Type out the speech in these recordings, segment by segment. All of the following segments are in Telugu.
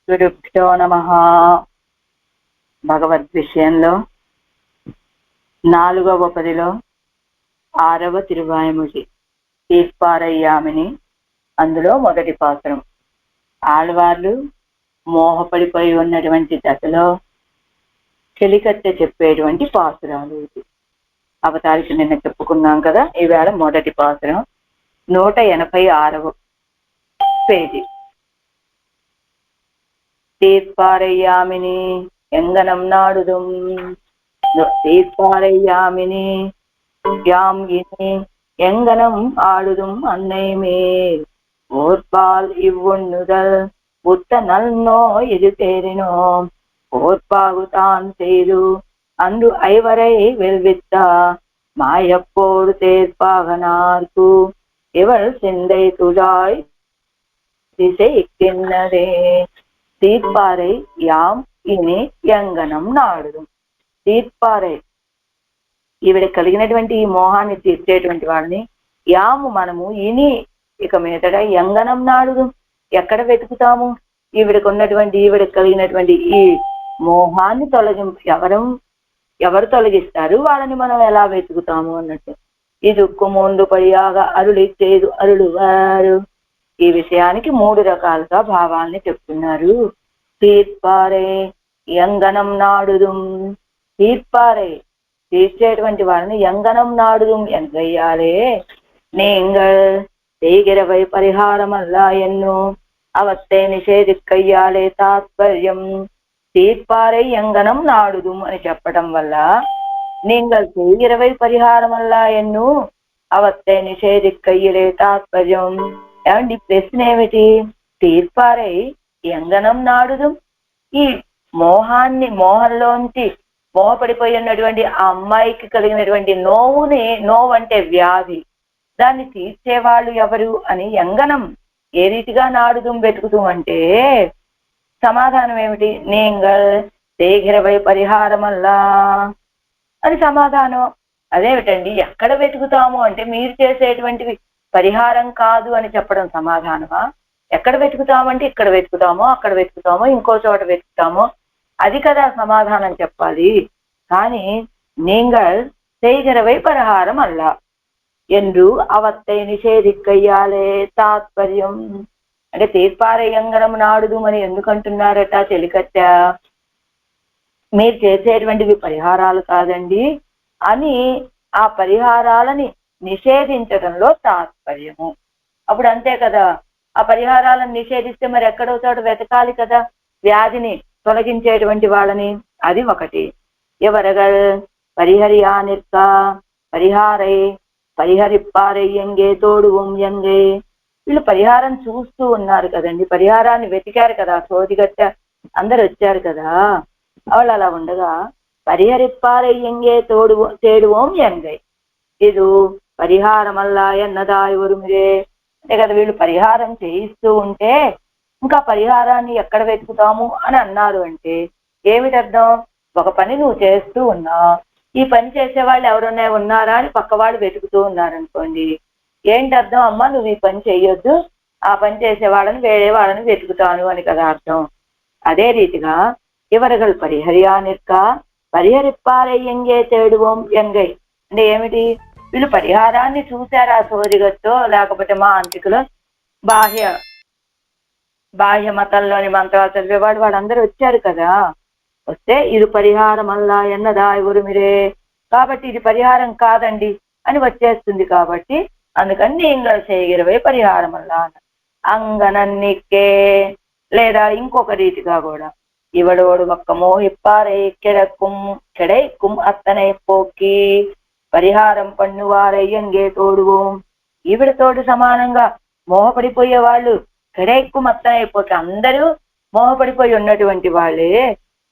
గురుభ్యో నమః. భగవద్ విషయంలో 4వ పదిలో 6వ తిరువాయిమొഴി తీర్పారయ్యామిని. అందులో మొదటి పాత్రం. ఆళ్వార్లు మోహపడిపోయి ఉన్నటువంటి దశలో చెలికత్తె చెప్పేటువంటి పాసురాలు. ఇది అవతారికి నిన్న చెప్పుకున్నాం కదా. ఈవేళ మొదటి పాసురం 186వ పేజీ. తీర్పారయ్యామిని ఎంగనం నాడుదుం తీర్పారయ్యామిని யாம் இனி எங்கனம் ஆடுதும் அன்னைமே ஓர்பால் இவ்வுண்ணுதல் புத்த நல்நோ இது தேறினோம் ஓர்பாகுதான் செய்து அன்று ஐவரை வெல்வித்தா மாயப்போடு தேர்ப்பாகனார்க்கு இவள் சிந்தை துழாய் திசைக்கின்னதே. తీర్పారై యాం ఇని యంగనం నాడుదుం. తీర్పారై ఈవిడ కలిగినటువంటి ఈ మోహాన్ని తీర్చేటువంటి వాడిని యాము మనము ఇని ఇక మీదట యంగనం నాడుదుం ఎక్కడ వెతుకుతాము? ఈవిడకు కలిగినటువంటి ఈ మోహాన్ని ఎవరు తొలగిస్తారు? వాళ్ళని మనం ఎలా వెతుకుతాము అన్నట్టు. ఈ దుఃఖముందు పడియాగా అరుళిచ్చేదు అరుళువారు. ఈ విషయానికి 3 రకాలుగా భావాల్ని చెప్తున్నారు. తీర్పారే యంగనం నాడుదుం. తీర్పారే తీర్చేటువంటి వారిని యంగనం నాడుదుం ఎంగయ్యాలే. நீங்கள் செய்கிறவை పరిహారమల్లా ఎన్ను అవత్తే నిషేధిక్కయ్యాలే తాత్పర్యం. తీర్పారే యంగనం నాడుదుం అని చెప్పడం వల్ల நீங்கள் செய்கிறவை పరిహారమల్లా ఎన్ను అవత్తే నిషేధిక్కయ్యలే తాత్పర్యం. ఏమండి ప్రశ్న ఏమిటి? తీర్పారై యంగనం నాడుదు. ఈ మోహంలోంచి మోహపడిపోయి ఉన్నటువంటి ఆ అమ్మాయికి కలిగినటువంటి నోవు అంటే వ్యాధి, దాన్ని తీర్చేవాళ్ళు ఎవరు అని యంగనం ఏ రీతిగా నాడుదుం వెతుకుతూ అంటే సమాధానం ఏమిటి? నేంగల్ దేగిరవై పరిహారమల్లా అని సమాధానం. అదేమిటండి ఎక్కడ వెతుకుతాము అంటే మీరు చేసేటువంటివి పరిహారం కాదు అని చెప్పడం సమాధానమా? ఎక్కడ వెతుకుతామంటే ఇక్కడ వెతుకుతామో, అక్కడ వెతుకుతామో, ఇంకో చోట వెతుకుతామో, అది కదా సమాధానం చెప్పాలి. కానీ நீங்கள் செய்கிறவை పరిహారం అల్లా என்று అవత్తై నిషేధిక్కయ్యాలే తాత్పర్యం. అంటే తీర్పారయంగనం నాడుదు అని ఎందుకంటున్నారట చెలికత్త? మీరు చేసేటువంటివి పరిహారాలు కాదండి అని ఆ పరిహారాలని నిషేధించడంలో తాత్పర్యము. అప్పుడు అంతే కదా, ఆ పరిహారాలను నిషేధిస్తే మరి ఎక్కడో చోట వెతకాలి కదా వ్యాధిని తొలగించేటువంటి వాళ్ళని. అది ఒకటి. ఎవరగల్ పరిహరియానిర్క పరిహారై పరిహరిప్పారై ఎంగే తోడువం ఎంగే. వీళ్ళు పరిహారం చూస్తూ ఉన్నారు కదండి, పరిహారాన్ని వెతికారు కదా, సోదిగట్ట అందరు వచ్చారు కదా. వాళ్ళు అలా ఉండగా పరిహరిప్పారై ఎంగే తేడువం ఎంగై ఇది పరిహారమల్లా ఎన్నదాయి ఒరుమిరే. అంటే కదా వీళ్ళు పరిహారం చేయిస్తూ ఉంటే ఇంకా పరిహారాన్ని ఎక్కడ వెతుకుతాము అని అన్నారు అంటే ఏమిటి అర్థం? ఒక పని నువ్వు చేస్తూ ఉన్నా, ఈ పని చేసే వాళ్ళు ఎవరన్నా ఉన్నారా అని పక్క వాళ్ళు వెతుకుతూ ఉన్నారనుకోండి, ఏంటి అర్థం? అమ్మ నువ్వు ఈ పని చెయ్యొద్దు, ఆ పని చేసే వాళ్ళని వేరే వాళ్ళని వెతుకుతాను అని కదా అర్థం. అదే రీతిగా ఇవరగలు పరిహరియానిర్క పరిహరిప్పారై ఎంగే తేడువం ఎంగై అంటే ఏమిటి? వీళ్ళు పరిహారాన్ని చూశారా సోదిగతో, లేకపోతే మా అంతికులు బాహ్య మతంలోని మంత్రాలు చదివేవాడు వాళ్ళందరూ వచ్చారు కదా. వస్తే ఇది పరిహారం అల్లా ఎన్నదాయి ఉరుమిరే, కాబట్టి ఇది పరిహారం కాదండి అని వచ్చేస్తుంది. కాబట్టి అందుకని நீங்கள் செய்கிறவை పరిహారం అల్లా అంగనన్నికే. లేదా ఇంకొక రీతిగా కూడా ఇవడోడు ఒక్క మోహిప్పారై కెడైక్కుం అత్తనై పోకి పరిహారం పన్నువారై ఎంగే తోడుவோம். ఈవిడతోడు సమానంగా మోహపడిపోయే వాళ్ళు కెడైక్కు మత్తనైపోతే అందరూ మోహపడిపోయి ఉన్నటువంటి వాళ్ళే.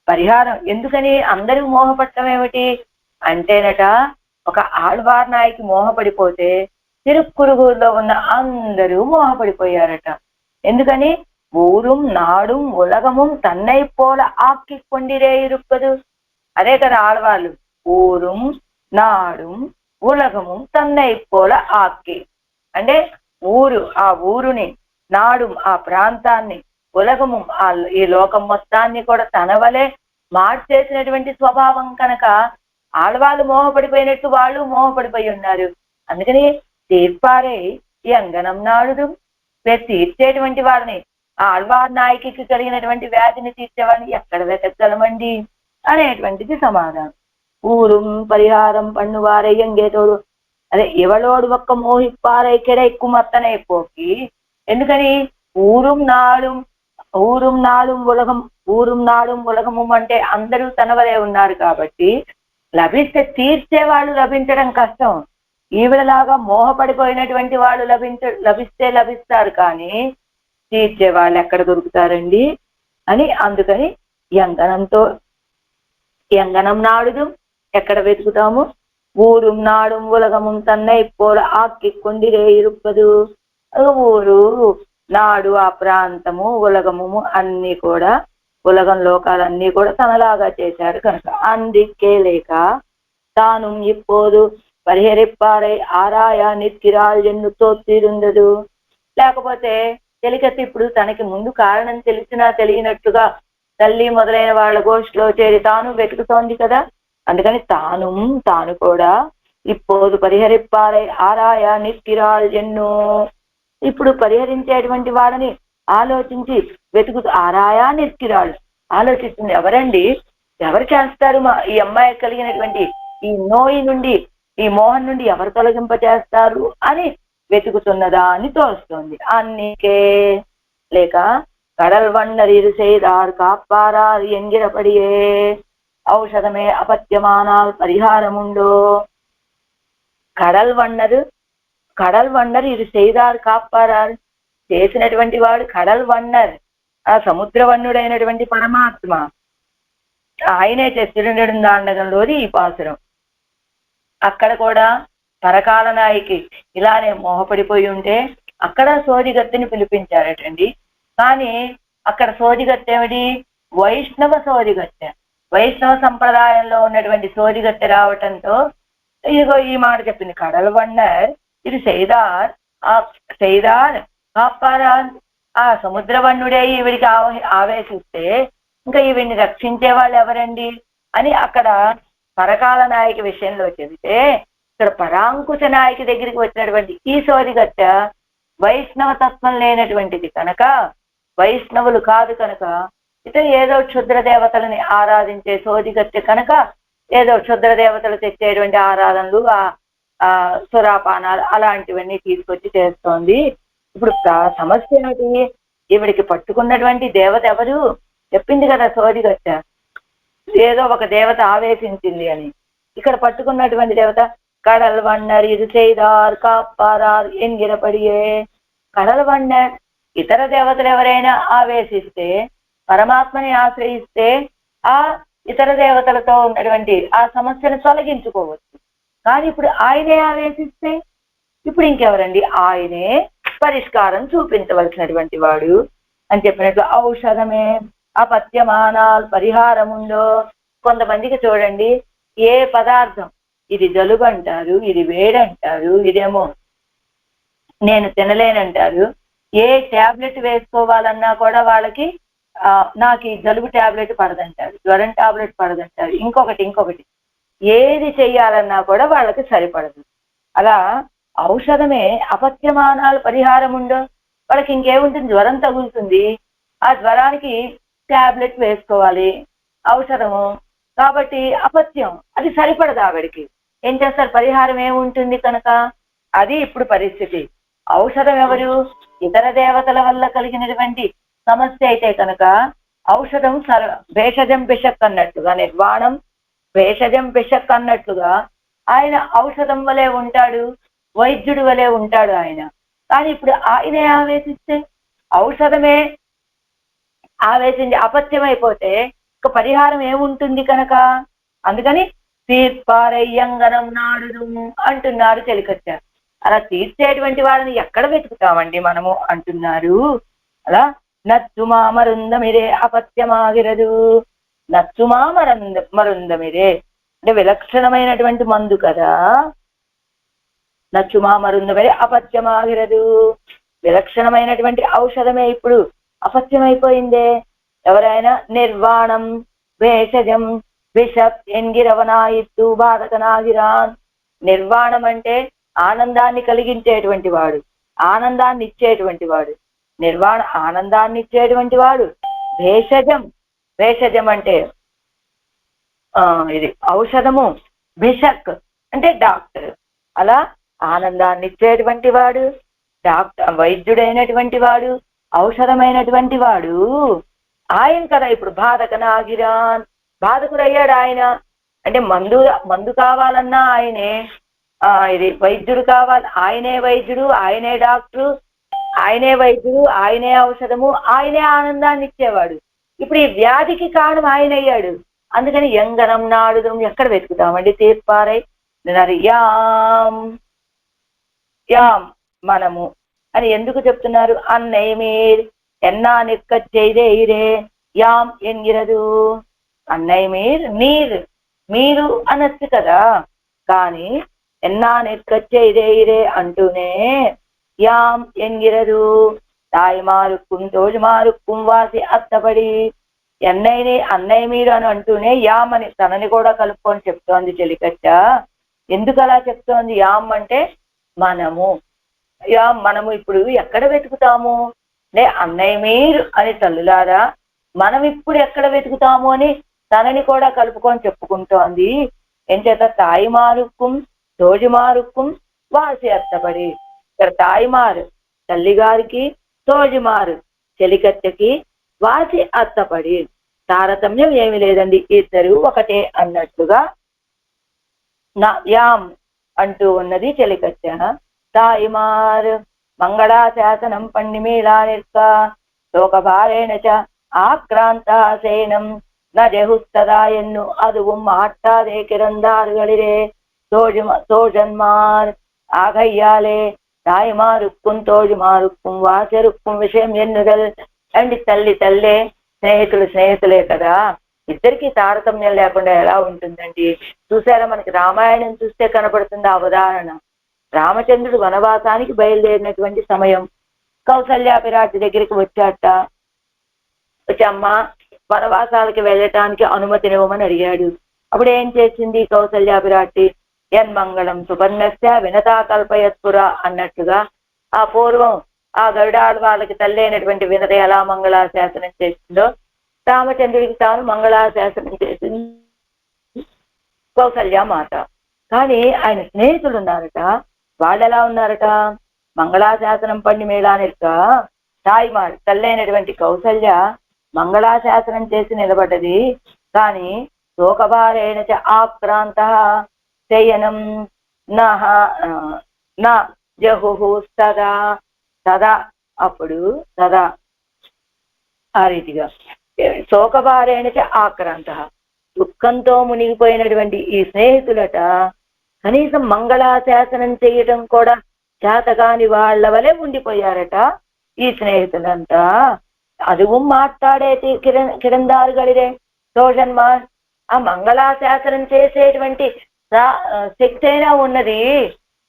పరిహారం ఎందుకని అందరూ మోహపడటం ఏమిటి అంటేనట, ఒక ఆళ్వార్ నాయకి మోహపడిపోతే తిరుక్కురుగురులో ఉన్న అందరూ మోహపడిపోయారట. ఎందుకని? ఊరుం నాడుం ఉలగముం తన్నై పోల ఆక్కి కొండిరే ఇరుప్పదు. అదే కదా ఆళ్వాళ్ళు. ఊరుం నాడుం ఉలగము తన్నై పోల ఆక్కి అంటే ఊరు, ఆ ఊరుని, నాడు ఆ ప్రాంతాన్ని, ఉలగము ఈ లోకం మొత్తాన్ని కూడా తన వలె మార్చేసినటువంటి స్వభావం కనుక ఆడవాళ్ళు మోహపడిపోయినట్టు వాళ్ళు మోహపడిపోయి ఉన్నారు. అందుకని తీర్పారే ఈ అంగనం నాడుదు, తీర్చేటువంటి వారిని, ఆళ్వార్ నాయకికి కలిగినటువంటి వ్యాధిని తీర్చేవాడిని ఎక్కడ వెతకగలమండి అనేటువంటిది సమాధానం. ఊరుం పరిహారం పన్నువారై ఎంగేతోడు, అదే ఎవలోడు ఒక్క మోహిప్పారై కెడైక్కు మత్తనై పోకి. ఎందుకని ఊరుం నాడుం ఉలగము అంటే అందరూ తన వలే ఉన్నారు కాబట్టి లభిస్తే తీర్చే వాళ్ళు లభించడం కష్టం. ఈవిడలాగా మోహపడిపోయినటువంటి వాళ్ళు లభిస్తారు కానీ తీర్చే వాళ్ళు ఎక్కడ దొరుకుతారండి అని. అందుకని ఎంగనం నాడుదు ఎక్కడ వెతుకుతాము, ఊరుం నాడుం ఉలగము తన్నై పోల ఆక్కి కొండిరే ఇరుప్పదు. ఊరు నాడు ఆ ప్రాంతము ఉలగము అన్ని కూడా, ఉలగం లోకాలన్నీ కూడా తనలాగా చేశారు కనుక అందుకే లేక తాను ఇప్పోదు పరిహరిప్పారై ఆరాయ నిత్కిరాల్ ఎన్ను తోత్తిరుందదు. లేకపోతే తెలికత్తి ఇప్పుడు తనకి ముందు కారణం తెలిసినా తెలియనట్టుగా తల్లి మొదలైన వాళ్ళ గోష్ఠిలో చేరి తాను వెతుకుతోంది కదా. అందుకని తాను కూడా ఇప్పోదు పరిహరిప్పారై ఆరాయ నిత్కిరాల్ ఎన్ను, ఇప్పుడు పరిహరించేటువంటి వాళ్ళని ఆలోచించి వెతుకుతూ ఆరాయా నిత్కిరాళ్ళు ఆలోచిస్తుంది. ఎవరండి, ఎవరు చేస్తారు ఈ అమ్మాయి కలిగినటువంటి ఈ నోయి నుండి, ఈ మోహన్ నుండి ఎవరు తొలగింపచేస్తారు అని వెతుకుతున్నదా అని తోస్తుంది. అన్నికే లేక கடல் வண்ணர் இரு செய்தார் காப்பாரார் என்கிறபடியே ఔషధమే అపత్యమానాల్ పరిహారముండో. కడల్ వన్నర్ ఇది செய்தார் కాపారార్, చేసినటువంటి వాడు కడల్ వన్నర్, ఆ సముద్రవన్నుడైనటువంటి పరమాత్మ. ఆయనే తిరునెడుందాండగంలోని ఈ పాసురం. అక్కడ కూడా పరకాల నాయకి ఇలానే మోహపడిపోయి ఉంటే అక్కడ సోదిగత్తెని పిలిపించారటండి. కానీ అక్కడ సోదిగత్తె ఏమిటి, వైష్ణవ సోదిగత్తె. వైష్ణవ సంప్రదాయంలో ఉన్నటువంటి సోదిగత్తె రావటంతో ఇదిగో ఈ మాట చెప్పింది, కడల్ వన్నర్ ఇది செய்தார் కాపారాన్, ఆ సముద్రవన్నుడే ఈవిడికి ఆవేశిస్తే ఇంకా ఈవిడిని రక్షించే వాళ్ళు ఎవరండి అని అక్కడ పరకాల నాయకి విషయంలో చెబితే, ఇక్కడ పరాంకుశ నాయకి దగ్గరికి వచ్చినటువంటి ఈ సోదిగత్తె వైష్ణవ తత్వం లేనటువంటిది కనుక, వైష్ణవులు కాదు కనుక, ఇతను ఏదో క్షుద్ర దేవతలని ఆరాధించే సోదిగత్తె కనుక ఏదో క్షుద్ర దేవతలు తెచ్చేటువంటి ఆరాధనలు, ఆ సురాపానాలు అలాంటివన్నీ తీసుకొచ్చి చేస్తోంది. ఇప్పుడు సమస్య ఏమిటి, ఈవిడికి పట్టుకున్నటువంటి దేవత ఎవరు చెప్పింది కదా సోదిగత్తె, ఏదో ఒక దేవత ఆవేశించింది అని. ఇక్కడ పట్టుకున్నటువంటి దేవత కడల్ వన్నర్ ఇది செய்தார் కాపారార్ ఎన్గిరపడియే. కడల్ వన్నర్, ఇతర దేవతలు ఎవరైనా ఆవేశిస్తే, పరమాత్మని ఆశ్రయిస్తే ఆ ఇతర దేవతలతో ఉన్నటువంటి ఆ సమస్యను తొలగించుకోవచ్చు. కానీ ఇప్పుడు ఆయనే ఆవేశిస్తే ఇప్పుడు ఇంకెవరండి, ఆయనే పరిష్కారం చూపించవలసినటువంటి వాడు అని చెప్పినట్లు ఔషధమే అపత్యమానాల్ పరిహారముండో. కొంతమందికి చూడండి, ఏ పదార్థం, ఇది జలుబు అంటారు, ఇది వేడంటారు, ఇదేమో నేను తినలేనంటారు, ఏ ట్యాబ్లెట్ వేసుకోవాలన్నా కూడా వాళ్ళకి నాకు ఈ జలుబు ట్యాబ్లెట్ పడదంటారు, జ్వరం ట్యాబ్లెట్ పడదంటారు, ఇంకొకటి ఏది చెయ్యాలన్నా కూడా వాళ్ళకి సరిపడదు. అలా ఔషధమే అపత్యమానాలు పరిహారం ఉండో. వాళ్ళకి ఇంకేముంటుంది, జ్వరం తగులుతుంది, ఆ జ్వరానికి ట్యాబ్లెట్ వేసుకోవాలి ఔషధము, కాబట్టి అపత్యం అది సరిపడదు. ఆవిడికి ఏం చేస్తారు, పరిహారం ఏముంటుంది కనుక. అది ఇప్పుడు పరిస్థితి. ఔషధం ఎవరు, ఇతర దేవతల వల్ల కలిగినటువంటి సమస్య అయితే కనుక ఔషధం భేషజం బిషక్ అన్నట్టుగా, నిర్వాణం భేషజం బిషక్ అన్నట్లుగా ఆయన ఔషధం వలె ఉంటాడు, వైద్యుడి వలె ఉంటాడు ఆయన. కానీ ఇప్పుడు ఆయనే ఆవేశిస్తే, ఔషధమే ఆవేశించి అపత్యమైపోతే ఇక పరిహారం ఏముంటుంది కనుక. అందుకని తీర్పారయ్యంగనం నాడుదు అంటున్నారు చెలికచ్చారు. అలా తీర్చేటువంటి వాళ్ళని ఎక్కడ వెతుకుతామండి మనము అంటున్నారు. అలా నచ్చుమా మరుందమిరే అపత్యమాగిరదు. నచ్చుమా మరుందమిరే అంటే విలక్షణమైనటువంటి మందు కదా. నచ్చుమా మరుందమిరే అపత్యమాగిరదు, విలక్షణమైనటువంటి ఔషధమే ఇప్పుడు అపత్యమైపోయిందే. ఎవరైనా నిర్వాణం భేషజం బిషప్ ఎంగిరవనాయిత్తు బాధకనాగిరాన్. నిర్వాణం అంటే ఆనందాన్ని కలిగించేటువంటి వాడు, ఆనందాన్ని ఇచ్చేటువంటి వాడు. నిర్వాణ ఆనందాన్ని ఇచ్చేటువంటి వాడు. భేషజం, భేషజం అంటే ఇది ఔషధము. భిషక్ అంటే డాక్టర్. అలా ఆనందాన్ని ఇచ్చేటువంటి వాడు, డాక్టర్ వైద్యుడైనటువంటి వాడు, ఔషధమైనటువంటి వాడు ఆయన కదా. ఇప్పుడు బాధకనాగిరాన్, బాధకుడయ్యాడు ఆయన. అంటే మందు కావాలన్నా ఆయనే, ఇది వైద్యుడు కావాలి, ఆయనే వైద్యుడు, ఆయనే డాక్టరు, ఆయనే వైద్యుడు, ఆయనే ఔషధము, ఆయనే ఆనందాన్ని ఇచ్చేవాడు. ఇప్పుడు ఈ వ్యాధికి కారణం ఆయన అయ్యాడు. అందుకని ఎంగనం నాడుదం ఎక్కడ వెతుకుతామండి? తీర్పారై యాం యాం మనము అని ఎందుకు చెప్తున్నారు? అన్నయ్య మీర్ ఎన్నా నిక్కచ్చైదే యాం ఎంగిరదు. అన్నయ్య మీర్ మీరు అనొచ్చు కదా, కానీ ఎన్నా నిక్కచ్చైదే అంటూనే యాం ఎంగిరదు. తాయిమారుక్కుం తోజుమారుక్కుం వాసి అత్తపడి. అన్నయ్య మీరు అని అంటూనే యామ్ అని తనని కూడా కలుపుకొని చెప్తోంది చెలికట్ట. ఎందుకు అలా చెప్తోంది? యామ్ అంటే మనము. యామ్ మనము ఇప్పుడు ఎక్కడ వెతుకుతాము? అన్నయ్య మీరు అని తల్లులారా మనం ఇప్పుడు ఎక్కడ వెతుకుతాము అని తనని కూడా కలుపుకొని చెప్పుకుంటోంది. ఎంచేత తాయిమారుక్కుం తోజుమారుక్కుం వాసి అత్తపడి. ఇక్కడ తాయిమారు తల్లిగారికి, తోజుమారు చెలికత్తెకి, వాసి అత్తపడి. తారతమ్యం ఏమి లేదండి, ఇద్దరు ఒకటే అన్నట్టుగా యాం అంటూ ఉన్నది చెలికత్తె. తాయిమార్ మంగళాశాసనం పండిమేళా నిర్క లోకభారేణ చ ఆక్రాంతాసేనం నజహుస్తదా ఎన్ను அதுவும் ஆட்டாதே కిరందారుகளிరే தோழன்மார் ஆகையாலே தாய்மாருக்கும் తోజుమారుக்கும் వాసరుக்கும் విషయం ఎన్నుదల్. అండి తల్లే స్నేహితులే కదా, ఇద్దరికి తారతమ్యం లేకుండా ఎలా ఉంటుందండి? చూసారా, మనకి రామాయణం చూస్తే కనపడుతుంది ఆ ఉదాహరణ. రామచంద్రుడు వనవాసానికి బయలుదేరినటువంటి సమయం, కౌసల్యాపిరాటి దగ్గరికి వచ్చాట. వచ్చమ్మ వనవాసాలకి వెళ్ళటానికి అనుమతినివ్వమని అడిగాడు. అప్పుడు ఏం చేసింది కౌసల్యాపిరాటి? యన్మంగళం సుపర్ణస్య వినతా కల్పయత్పురా అన్నట్టుగా ఆ పూర్వం ఆ గరుడాడు వాళ్ళకి తల్లి అయినటువంటి వినత ఎలా మంగళాశాసనం చేసిందో రామచంద్రుడికి తాను మంగళాశాసనం చేసింది కౌసల్యామాత. కానీ ఆయన స్నేహితులు ఉన్నారట. వాళ్ళు ఎలా ఉన్నారట? మంగళాశాసనం పండి మేళానిక తాయిమార్ తల్లి అయినటువంటి కౌసల్య మంగళాశాసనం చేసి నిలబడ్డది. కానీ శోకభారేణ చ ఆక్రాంత శయనం నా జహు సదా సదా. అప్పుడు సదా ఆ రీతిగా శోకభారేణ చ ఆక్రాంత, దుఃఖంతో మునిగిపోయినటువంటి ఈ స్నేహితులట కనీసం మంగళాశాసనం చేయటం కూడా చేతగాని వాళ్ళ వలె ఉండిపోయారట ఈ స్నేహితులంతా. అదుவும் మాట్లాడేది కిరందారుగలిరే తోజన్మార్. ఆ మంగళాశాసనం చేసేటువంటి శక్తి అయినా ఉన్నది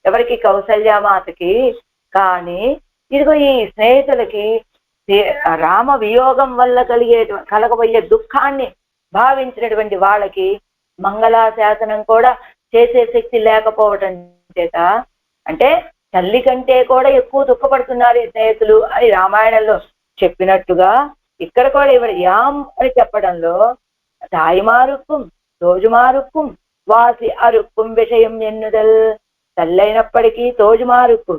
ఎవరికి? కౌసల్యామాతకి. కానీ ఇదిగో ఈ స్నేహితులకి రామ వియోగం వల్ల కలగబోయే దుఃఖాన్ని భావించినటువంటి వాళ్ళకి మంగళాశాసనం కూడా చేసే శక్తి లేకపోవటం చేత, అంటే తల్లి కంటే కూడా ఎక్కువ దుఃఖపడుతున్నారు ఈ స్నేహితులు అని రామాయణంలో చెప్పినట్టుగా ఇక్కడ కూడా ఇవరు యాం అని చెప్పడంలో తాయిమారుక్కుం తోజుమారుక్కుం వాసి అరుక్కుం విషయం ఎన్నుదల్. తల్లైనప్పటికీ తోజుమారుక్కు,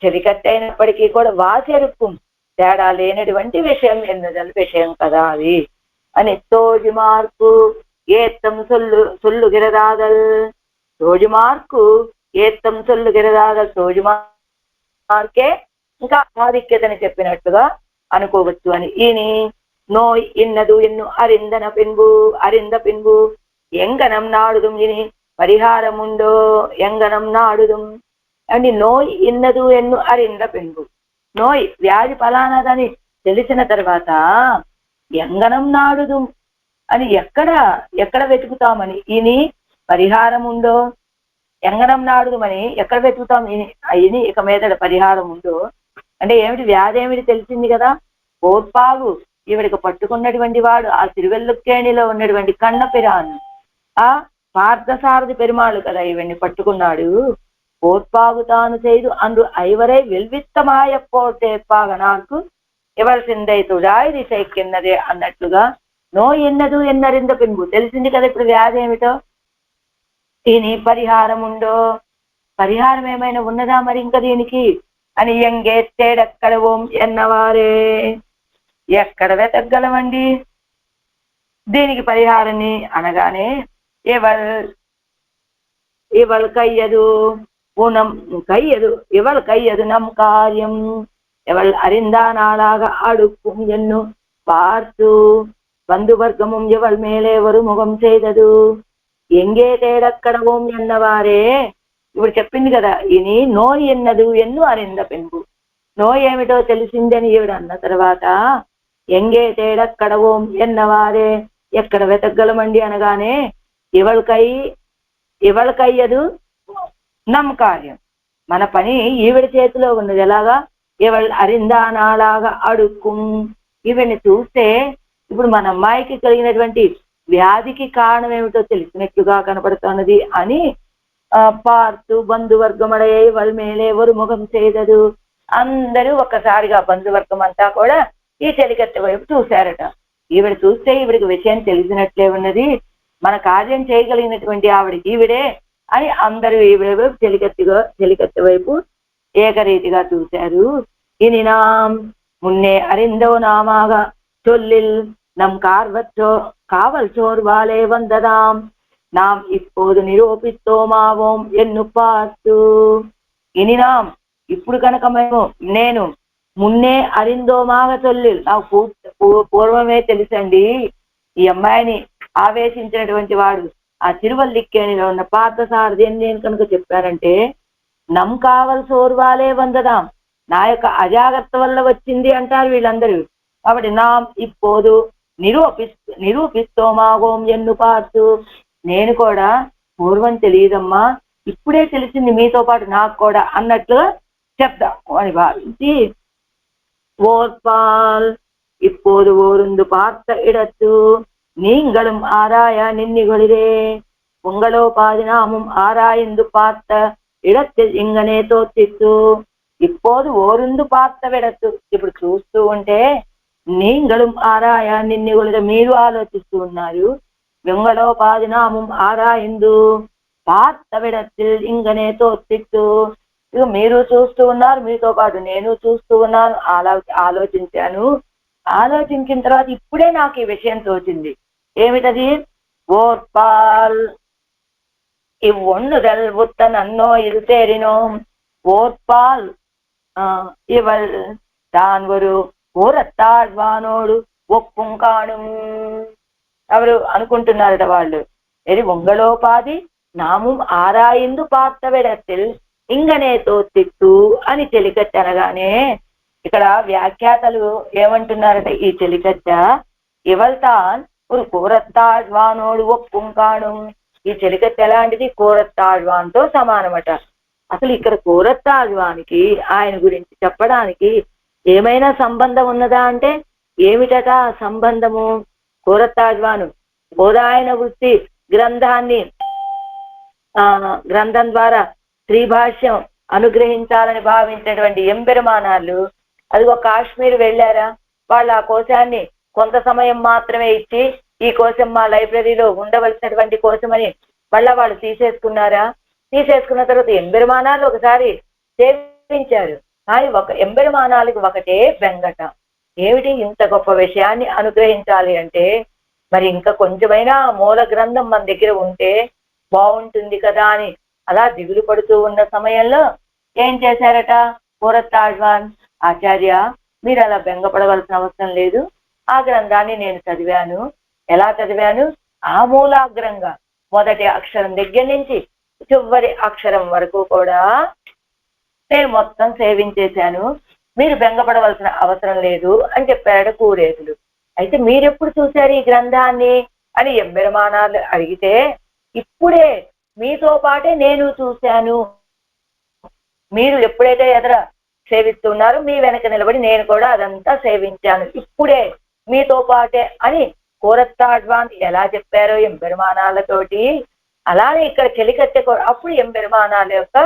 చెలికత్తి అయినప్పటికీ కూడా వాసి అరుక్కుం తేడా లేనటువంటి విషయం ఎన్నుదల్, విషయం కదా అది అని. తోజుమార్కు ఏత్తం సొల్లు గిరదాదల్. తోజుమార్కు ఏత్తం సొల్లు గిరదాదల్. తోజుమార్కే ఇంకా ఆధిక్యతని చెప్పినట్టుగా అనుకోవచ్చు అని. ఈని నోయ్ ఇన్నదు ఎన్ను అరింద పిన్బు ఎంగనం నాడుదుం ఇని పరిహారం ఉండో ఎంగనం నాడుదుం. అండి నోయ్ ఇన్నదు ఎన్ను అరింద పిన్బు. నోయ్ వ్యాధి ఫలానాదని తెలిసిన తర్వాత ఎంగనం నాడుదుం అని ఎక్కడ వెతుకుతామని. ఇని పరిహారం ఉండో ఎంగనం నాడుదుమని ఎక్కడ వెతుకుతాం? ఇని ఇక మీద పరిహారం ఉండో అంటే ఏమిటి? వ్యాధి ఏమిటి తెలిసింది కదా, పోర్పాగు ఈవిడికి పట్టుకున్నటువంటి వాడు ఆ తిరువెల్లుకేణిలో ఉన్నటువంటి కన్నపిరాను, ఆ పార్థసారథి పెరుమాళు కదా ఈవిడ్ని పట్టుకున్నాడు. పోర్పాగు తాను చేయదు అందు ఐవరై వెల్విత్తమాయ పోర్పాగ నాకు ఎవరి సిందైతుడా ఇది సైకిన్నదే అన్నట్లుగా నో ఎన్నదు ఎన్నరింద పిన్బు. తెలిసింది కదా ఇప్పుడు వ్యాధి ఏమిటో. దీని పరిహారం ఉండో, పరిహారం ఏమైనా ఉన్నదా మరి ఇంకా దీనికి అని ఎంగేత్తేడెక్కడ ఓం ఎన్నవారే, ఎక్కడ వెతగలమండి దీనికి పరిహారాన్ని అనగానే ఇవల్ కయ్యదు పూనం కయ్యదు ఇవల్ కయ్యదు నమ్ కార్యం ఎవల్ அறிந்தானாளாக அடுக்கும் ఎన్ను பார்த்து బంధువర్గముం ఎవల్ మేలే వరు ముఖం చేయదు ఎంగే తేడక్కడ ఓం ఎన్నవారే. ఇప్పుడు చెప్పింది కదా ఇని నోయి ఎన్నదు ఎన్ను అరింద పెంపు, నోయి ఏమిటో తెలిసిందని ఈవిడ అన్న తర్వాత ఎంగే తేడక్కడ ఓం ఎన్నవారే, ఎక్కడ వెతగలమండి అనగానే ఇవళకయ్యదు నమ్ కార్యం, మన పని ఈవిడ చేతిలో ఉన్నది. ఎలాగా ఎవళ్ అరిందానాలాగా అడుక్కుం, ఈవిడ్ని చూస్తే ఇప్పుడు మన అమ్మాయికి కలిగినటువంటి వ్యాధికి కారణం ఏమిటో తెలిసినట్లుగా కనపడుతున్నది అని పార్తు బంధువర్గమడయ్యే వాళ్ళ మేలే ఎవరు ముఖం చేయదు. అందరూ ఒక్కసారిగా బంధువర్గం అంతా కూడా ఈ చెలికత్తె వైపు చూశారట. ఈవిడ చూస్తే ఈవిడికి విషయం తెలిసినట్లే ఉన్నది, మన కార్యం చేయగలిగినటువంటి ఆవిడికి ఈవిడే అని అందరూ ఈవిడ వైపు చెలికత్తె వైపు ఏకరీతిగా చూశారు. ఇని నాం మున్నే అరిందో నామాగా చొల్లిల్ நம் காவல் சோர்வாலே வந்ததாம் நாம் இப்போது నిరూపిస్తోమావోం ఎన్ను పార్తు. ఇని నాం ఇప్పుడు కనుక నేను మున్నే అరిందోమాగా చొల్లిల్, నాకు పూర్వమే తెలుసండి ఈ అమ్మాయిని ఆవేశించినటువంటి వాడు ఆ తిరువల్లిక్కేణిలో ఉన్న పార్థసారథి అని నేను కనుక చెప్పానంటే నమ్ కావల్ సోర్వాలే వందదాం, నా యొక్క అజాగ్రత్త వల్ల వచ్చింది అంటారు వీళ్ళందరూ. కాబట్టి నాం ఇప్పుడు నిరూపిస్తోమాగోం ఎన్ను పార్తు, నేను కూడా పూర్వం తెలియదమ్మా ఇప్పుడే తెలిసింది మీతో పాటు నాకు కూడా అన్నట్లుగా చెప్దాం అని భావించి ఓర్పాల్ இப்போது ஓருந்து பார்த்த இடத்து நீங்களும் ஆராய நின்னிகளிரே உங்களோ பாதினாமும் ஆராய்ந்து பார்த்த இடத்தில் ఇంగనే తోచిత్తు. இப்போது ఓருந்து பார்த்த విడత్తు, ఇప్పుడు చూస్తూ ఉంటే నీంగళం ఆరాయ నిన్నిగులిద మీరు ఆలోచిస్తూ ఉన్నారు. వెంగళో పాదినామం ఆరాయిందు పార్త విడత్తిల్ ఇంగనే తోచిత్తు, ఇక మీరు చూస్తూ ఉన్నారు, మీతో పాటు నేను చూస్తూ ఉన్నాను. ఆలోచించాను, ఆలోచించిన తర్వాత ఇప్పుడే నాకు ఈ విషయం తోచింది. ఏమిటది? ఓర్పాల్ ఇవ్వొన్నుదల్ ఉత్త నన్నో ఇది తేరినో ఓర్పాల్ ఇవల్ తాన్ ஒரு ஊரத்தாழ்வானோடு ఒప్పుం కాణుం. ఎవరు అనుకుంటున్నారట వాళ్ళు, ఎరి ఒంగళోపాధి నామం ఆరాయిందు పార్త విడత్తిల్ ఇంగనే తోచిత్తు అని చెలికత్తె అనగానే ఇక్కడ వ్యాఖ్యాతలు ఏమంటున్నారట, ఈ చెలికత్తె ఇవల్తాన్ ஒரு కూరత్తాழ்వానోడు ఒప్పుం కాణుం, ఈ చెలికత్తె ఎలాంటిది? కూరత్తాழ்వాన్తో సమానమట. అసలు ఇక్కడ కూరత్తాழ்వానికి ఆయన గురించి చెప్పడానికి ఏమైనా సంబంధం ఉన్నదా అంటే ఏమిటట సంబంధము? కూరత్తాழ்వాను బోధాయన వృత్తి గ్రంథం ద్వారా శ్రీభాష్యం అనుగ్రహించాలని భావించినటువంటి ఎంబెరుమానాలు అదిగో కాశ్మీర్ వెళ్ళారా, వాళ్ళు ఆ కోశాన్ని కొంత సమయం మాత్రమే ఇచ్చి ఈ కోశం మా లైబ్రరీలో ఉండవలసినటువంటి కోశమని మళ్ళా వాళ్ళు తీసేసుకున్నారా? తీసేసుకున్న తర్వాత ఎంబెరుమానాలు ఒకసారి సేవించారు, కానీ ఎంబెరుమానాలకి ఒకటే బెంగట. ఏమిటి? ఇంత గొప్ప విషయాన్ని అనుగ్రహించాలి అంటే మరి ఇంకా కొంచెమైనా మూల గ్రంథం మన దగ్గర ఉంటే బాగుంటుంది కదా అని అలా దిగులు పడుతూ ఉన్న సమయంలో ఏం చేశారట కూరత్తాழ்వాన్, ఆచార్య మీరు అలా బెంగపడవలసిన అవసరం లేదు, ఆ గ్రంథాన్ని నేను చదివాను. ఎలా చదివాను? ఆ మూలాగ్రంగా మొదటి అక్షరం దగ్గర నుంచి చివరి అక్షరం వరకు కూడా నేను మొత్తం సేవించేశాను, మీరు బెంగపడవలసిన అవసరం లేదు అని చెప్పాడు కూరేతులు. అయితే మీరెప్పుడు చూశారు ఈ గ్రంథాన్ని అని ఎంబెరుమానాలు అడిగితే ఇప్పుడే మీతో పాటే నేను చూశాను, మీరు ఎప్పుడైతే ఎదుర సేవిస్తున్నారు, మీ వెనక నిలబడి నేను కూడా అదంతా సేవించాను ఇప్పుడే మీతో పాటే అని కూరత్తాడ్వాన్ ఎలా చెప్పారో ఎంబెరుమానాలతోటి, అలానే ఇక్కడ చెలికత్తె అప్పుడు ఎంబెరుమానాల యొక్క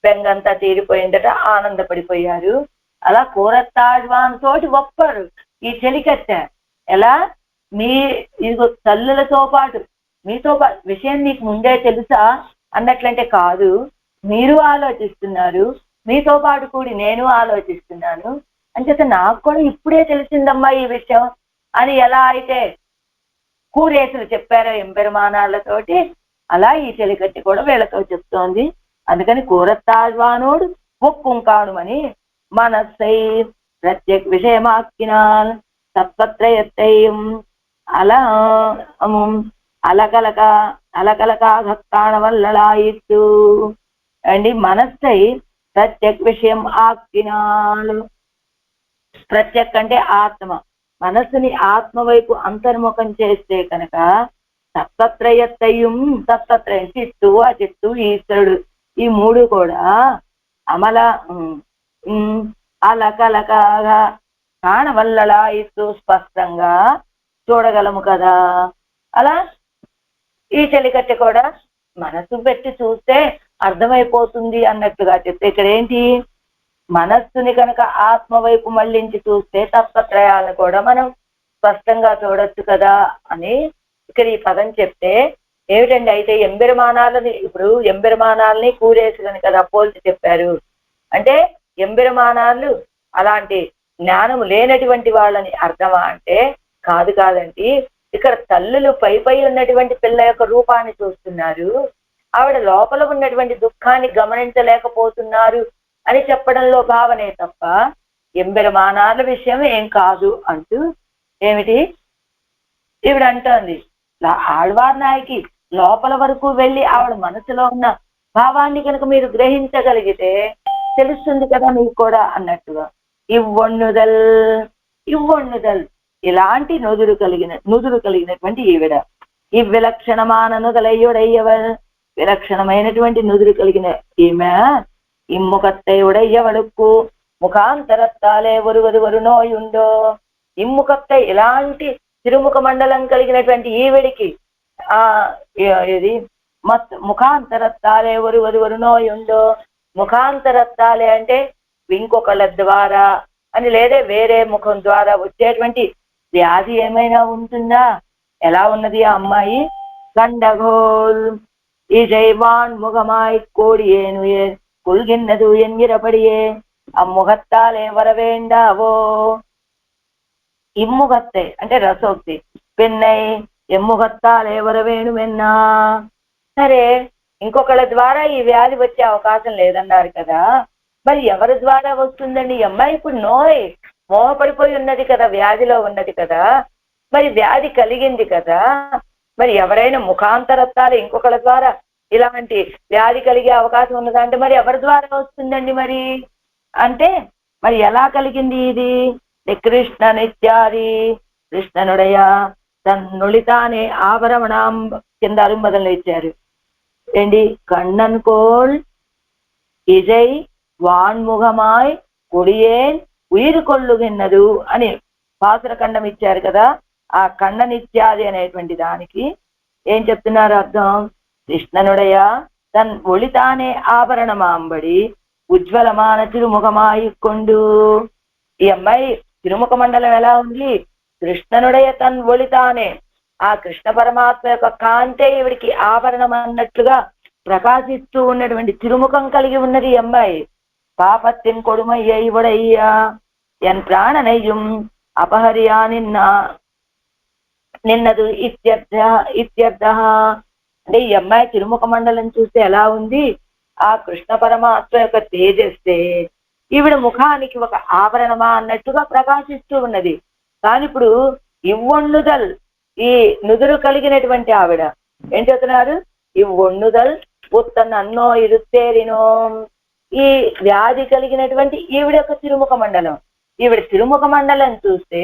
బెంగంతా తీరిపోయిందట, ఆనందపడిపోయారు. అలా కూరత్తాడ్వాన్ తోటి ఒప్పారు ఈ చెలికత్తె. ఎలా? మీ ఇదిగో తల్లులతో పాటు మీతో పాటు విషయం నీకు ముందే తెలుసా అన్నట్లంటే కాదు, మీరు ఆలోచిస్తున్నారు, మీతో పాటు కూడి నేను ఆలోచిస్తున్నాను అంచేత నాకు కూడా ఇప్పుడే తెలిసిందమ్మా ఈ విషయం అని ఎలా అయితే కూరేసులు చెప్పారో ఎంబెరుమానాలతోటి, అలా ఈ చెలికట్టి కూడా వీళ్ళతో చెప్తోంది. అందుకని కూరత్తాழ்వానోడు ఒప్పుంకాణుమని మనస్సై ప్రత్యేక విషయమాక్కినాల్ తత్వత్రయత్తైం అలా అలకలక అలకలకాగక్కాణవల్లలాయిత్తు అండి. మనస్సై ప్రత్యేక విషయం ఆక్కినాలు. ప్రత్యేక్ అంటే ఆత్మ. మనస్సుని ఆత్మ వైపు అంతర్ముఖం చేస్తే కనుక తత్వత్రయత్తయ్యం, తత్వత్రయం చిత్తు, అచిత్తు, ఈశ్వరుడు, ఈ మూడు కూడా అమల అలకలకగా కాణవల్లలా ఇస్తూ స్పష్టంగా చూడగలము కదా. అలా ఈ చెలికట్టె కూడా మనసు పెట్టి చూస్తే అర్థమైపోతుంది అన్నట్టుగా చెప్తే, ఇక్కడ ఏంటి, మనస్సుని కనుక ఆత్మ వైపు మళ్ళించి చూస్తే తత్వత్రయాలను కూడా మనం స్పష్టంగా చూడొచ్చు కదా అని ఇక్కడ ఈ పదం చెప్తే ఏమిటండి, అయితే ఎంబెరుమానాలని ఇప్పుడు ఎంబెరుమానాలని కూరేసులని కదా పోల్చి చెప్పారు అంటే, ఎంబెరుమానాలు అలాంటి జ్ఞానము లేనటువంటి వాళ్ళని అర్థమా అంటే కాదు, కాదండి. ఇక్కడ తల్లులు పై ఉన్నటువంటి పిల్ల యొక్క రూపాన్ని చూస్తున్నారు, ఆవిడ లోపల ఉన్నటువంటి దుఃఖాన్ని గమనించలేకపోతున్నారు అని చెప్పడంలో భావనే తప్ప ఎంబెరుమానాల విషయం ఏం కాదు అంటూ ఏమిటి ఈవిడ అంటోంది. ఆళ్వార్ నాయకి లోపల వరకు వెళ్ళి ఆవిడ మనసులో ఉన్న భావాన్ని కనుక మీరు గ్రహించగలిగితే తెలుస్తుంది కదా మీకు కూడా అన్నట్టుగా. ఇవ్వొన్నుదల్ ఇవ్వొన్నుదల్ ఇలాంటి నుదురు కలిగినటువంటి ఈవిడ. ఈ విలక్షణమాన నుదలయ్యుడయ్యవల్ విలక్షణమైనటువంటి నుదురు కలిగిన ఈమె ఇమ్ముకత్తై ఉడయ్యవడుక్కు ముఖాంతరత్తాలే వరువరు నోయుండో. ఇమ్ముకత్తై ఇలాంటి తిరుముఖ మండలం కలిగినటువంటి ఈవిడికి ఇది ముఖాంతరత్తాలే వరువరు నోయుండో. ముఖాంతరత్తాలే అంటే ఇంకొకళ్ళ ద్వారా అని, లేదా వేరే ముఖం ద్వారా వచ్చేటువంటి వ్యాధి ఏమైనా ఉంటుందా? ఎలా ఉన్నది ఆ అమ్మాయి? గండగోల్ ఈ జైవాన్ ముఖమాయి కోడియేను కుల్గిన్నదు ఎన్గిరపడియే అమ్ముగత్తాలే వరవేండావో. ఇమ్ముగత్తే అంటే రసోక్తి. పెన్నై ఎమ్ముగత్తాలే వరవేణు మెన్నా. సరే, ఇంకొకళ్ళ ద్వారా ఈ వ్యాధి వచ్చే అవకాశం లేదన్నారు కదా, మరి ఎవరి ద్వారా వస్తుందండి? ఈ అమ్మాయి ఇప్పుడు మోహపడిపోయి ఉన్నది కదా, వ్యాధిలో ఉన్నది కదా, మరి వ్యాధి కలిగింది కదా, మరి ఎవరైనా ముఖాంతరత్తాలు ఇంకొకళ్ళ ద్వారా ఇలాంటి వ్యాధి కలిగే అవకాశం ఉన్నదా అంటే మరి ఎవరి ద్వారా వస్తుందండి మరి అంటే, మరి ఎలా కలిగింది ఇది? కృష్ణ నిత్యాది కృష్ణనుడయ తన్నుళితానే ఆభరణం కింద అరుంబదలు ఇచ్చారు ఏంటి, కண்ணన్ కోల్ ఇజై వాన్ముఖమాయ్ కొడియేన్ ఉయిరు కొల్లుగిన్నదు అని పాసురఖండం ఇచ్చారు కదా. ఆ ఖండనిత్యాది అనేటువంటి దానికి ఏం చెప్తున్నారు అర్థం? కృష్ణనుడయ తన్ ఒళితానే ఆభరణమాంబడి ఉజ్వలమాన తిరుముఖమాయికొండు. ఈ అమ్మాయి తిరుముఖ మండలం ఎలా ఉంది? కృష్ణనుడయ తన్ ఒళితానే, ఆ కృష్ణ పరమాత్మ యొక్క కాంతే ఈవిడికి ఆభరణం అన్నట్లుగా ప్రకాశిస్తూ ఉన్నటువంటి తిరుముఖం కలిగి ఉన్నది ఈ అమ్మాయి. పాపత్తిన్ కొడుమయ్య ఇవడయ్యా ఎన్ ప్రాణనయ్యం అపహర్యా నిన్నదు ఇత్యర్థ. అంటే ఈ అమ్మాయి తిరుముఖ మండలం చూస్తే ఎలా ఉంది? ఆ కృష్ణ పరమాత్మ యొక్క తేజస్తే ఈవిడ ముఖానికి ఒక ఆభరణమా అన్నట్టుగా ప్రకాశిస్తూ ఉన్నది. కానీ ఇప్పుడు ఇవ్వొన్నుదల్ ఈ నుదురు కలిగినటువంటి ఆవిడ ఏం చెప్తున్నారు? ఇవ్వొన్నుదల్ పుత్తన్నో ఇరుత్తేరినో. ఈ వ్యాధి కలిగినటువంటి ఈవిడ యొక్క తిరుముఖ మండలం, ఈవిడ తిరుముఖ మండలం చూస్తే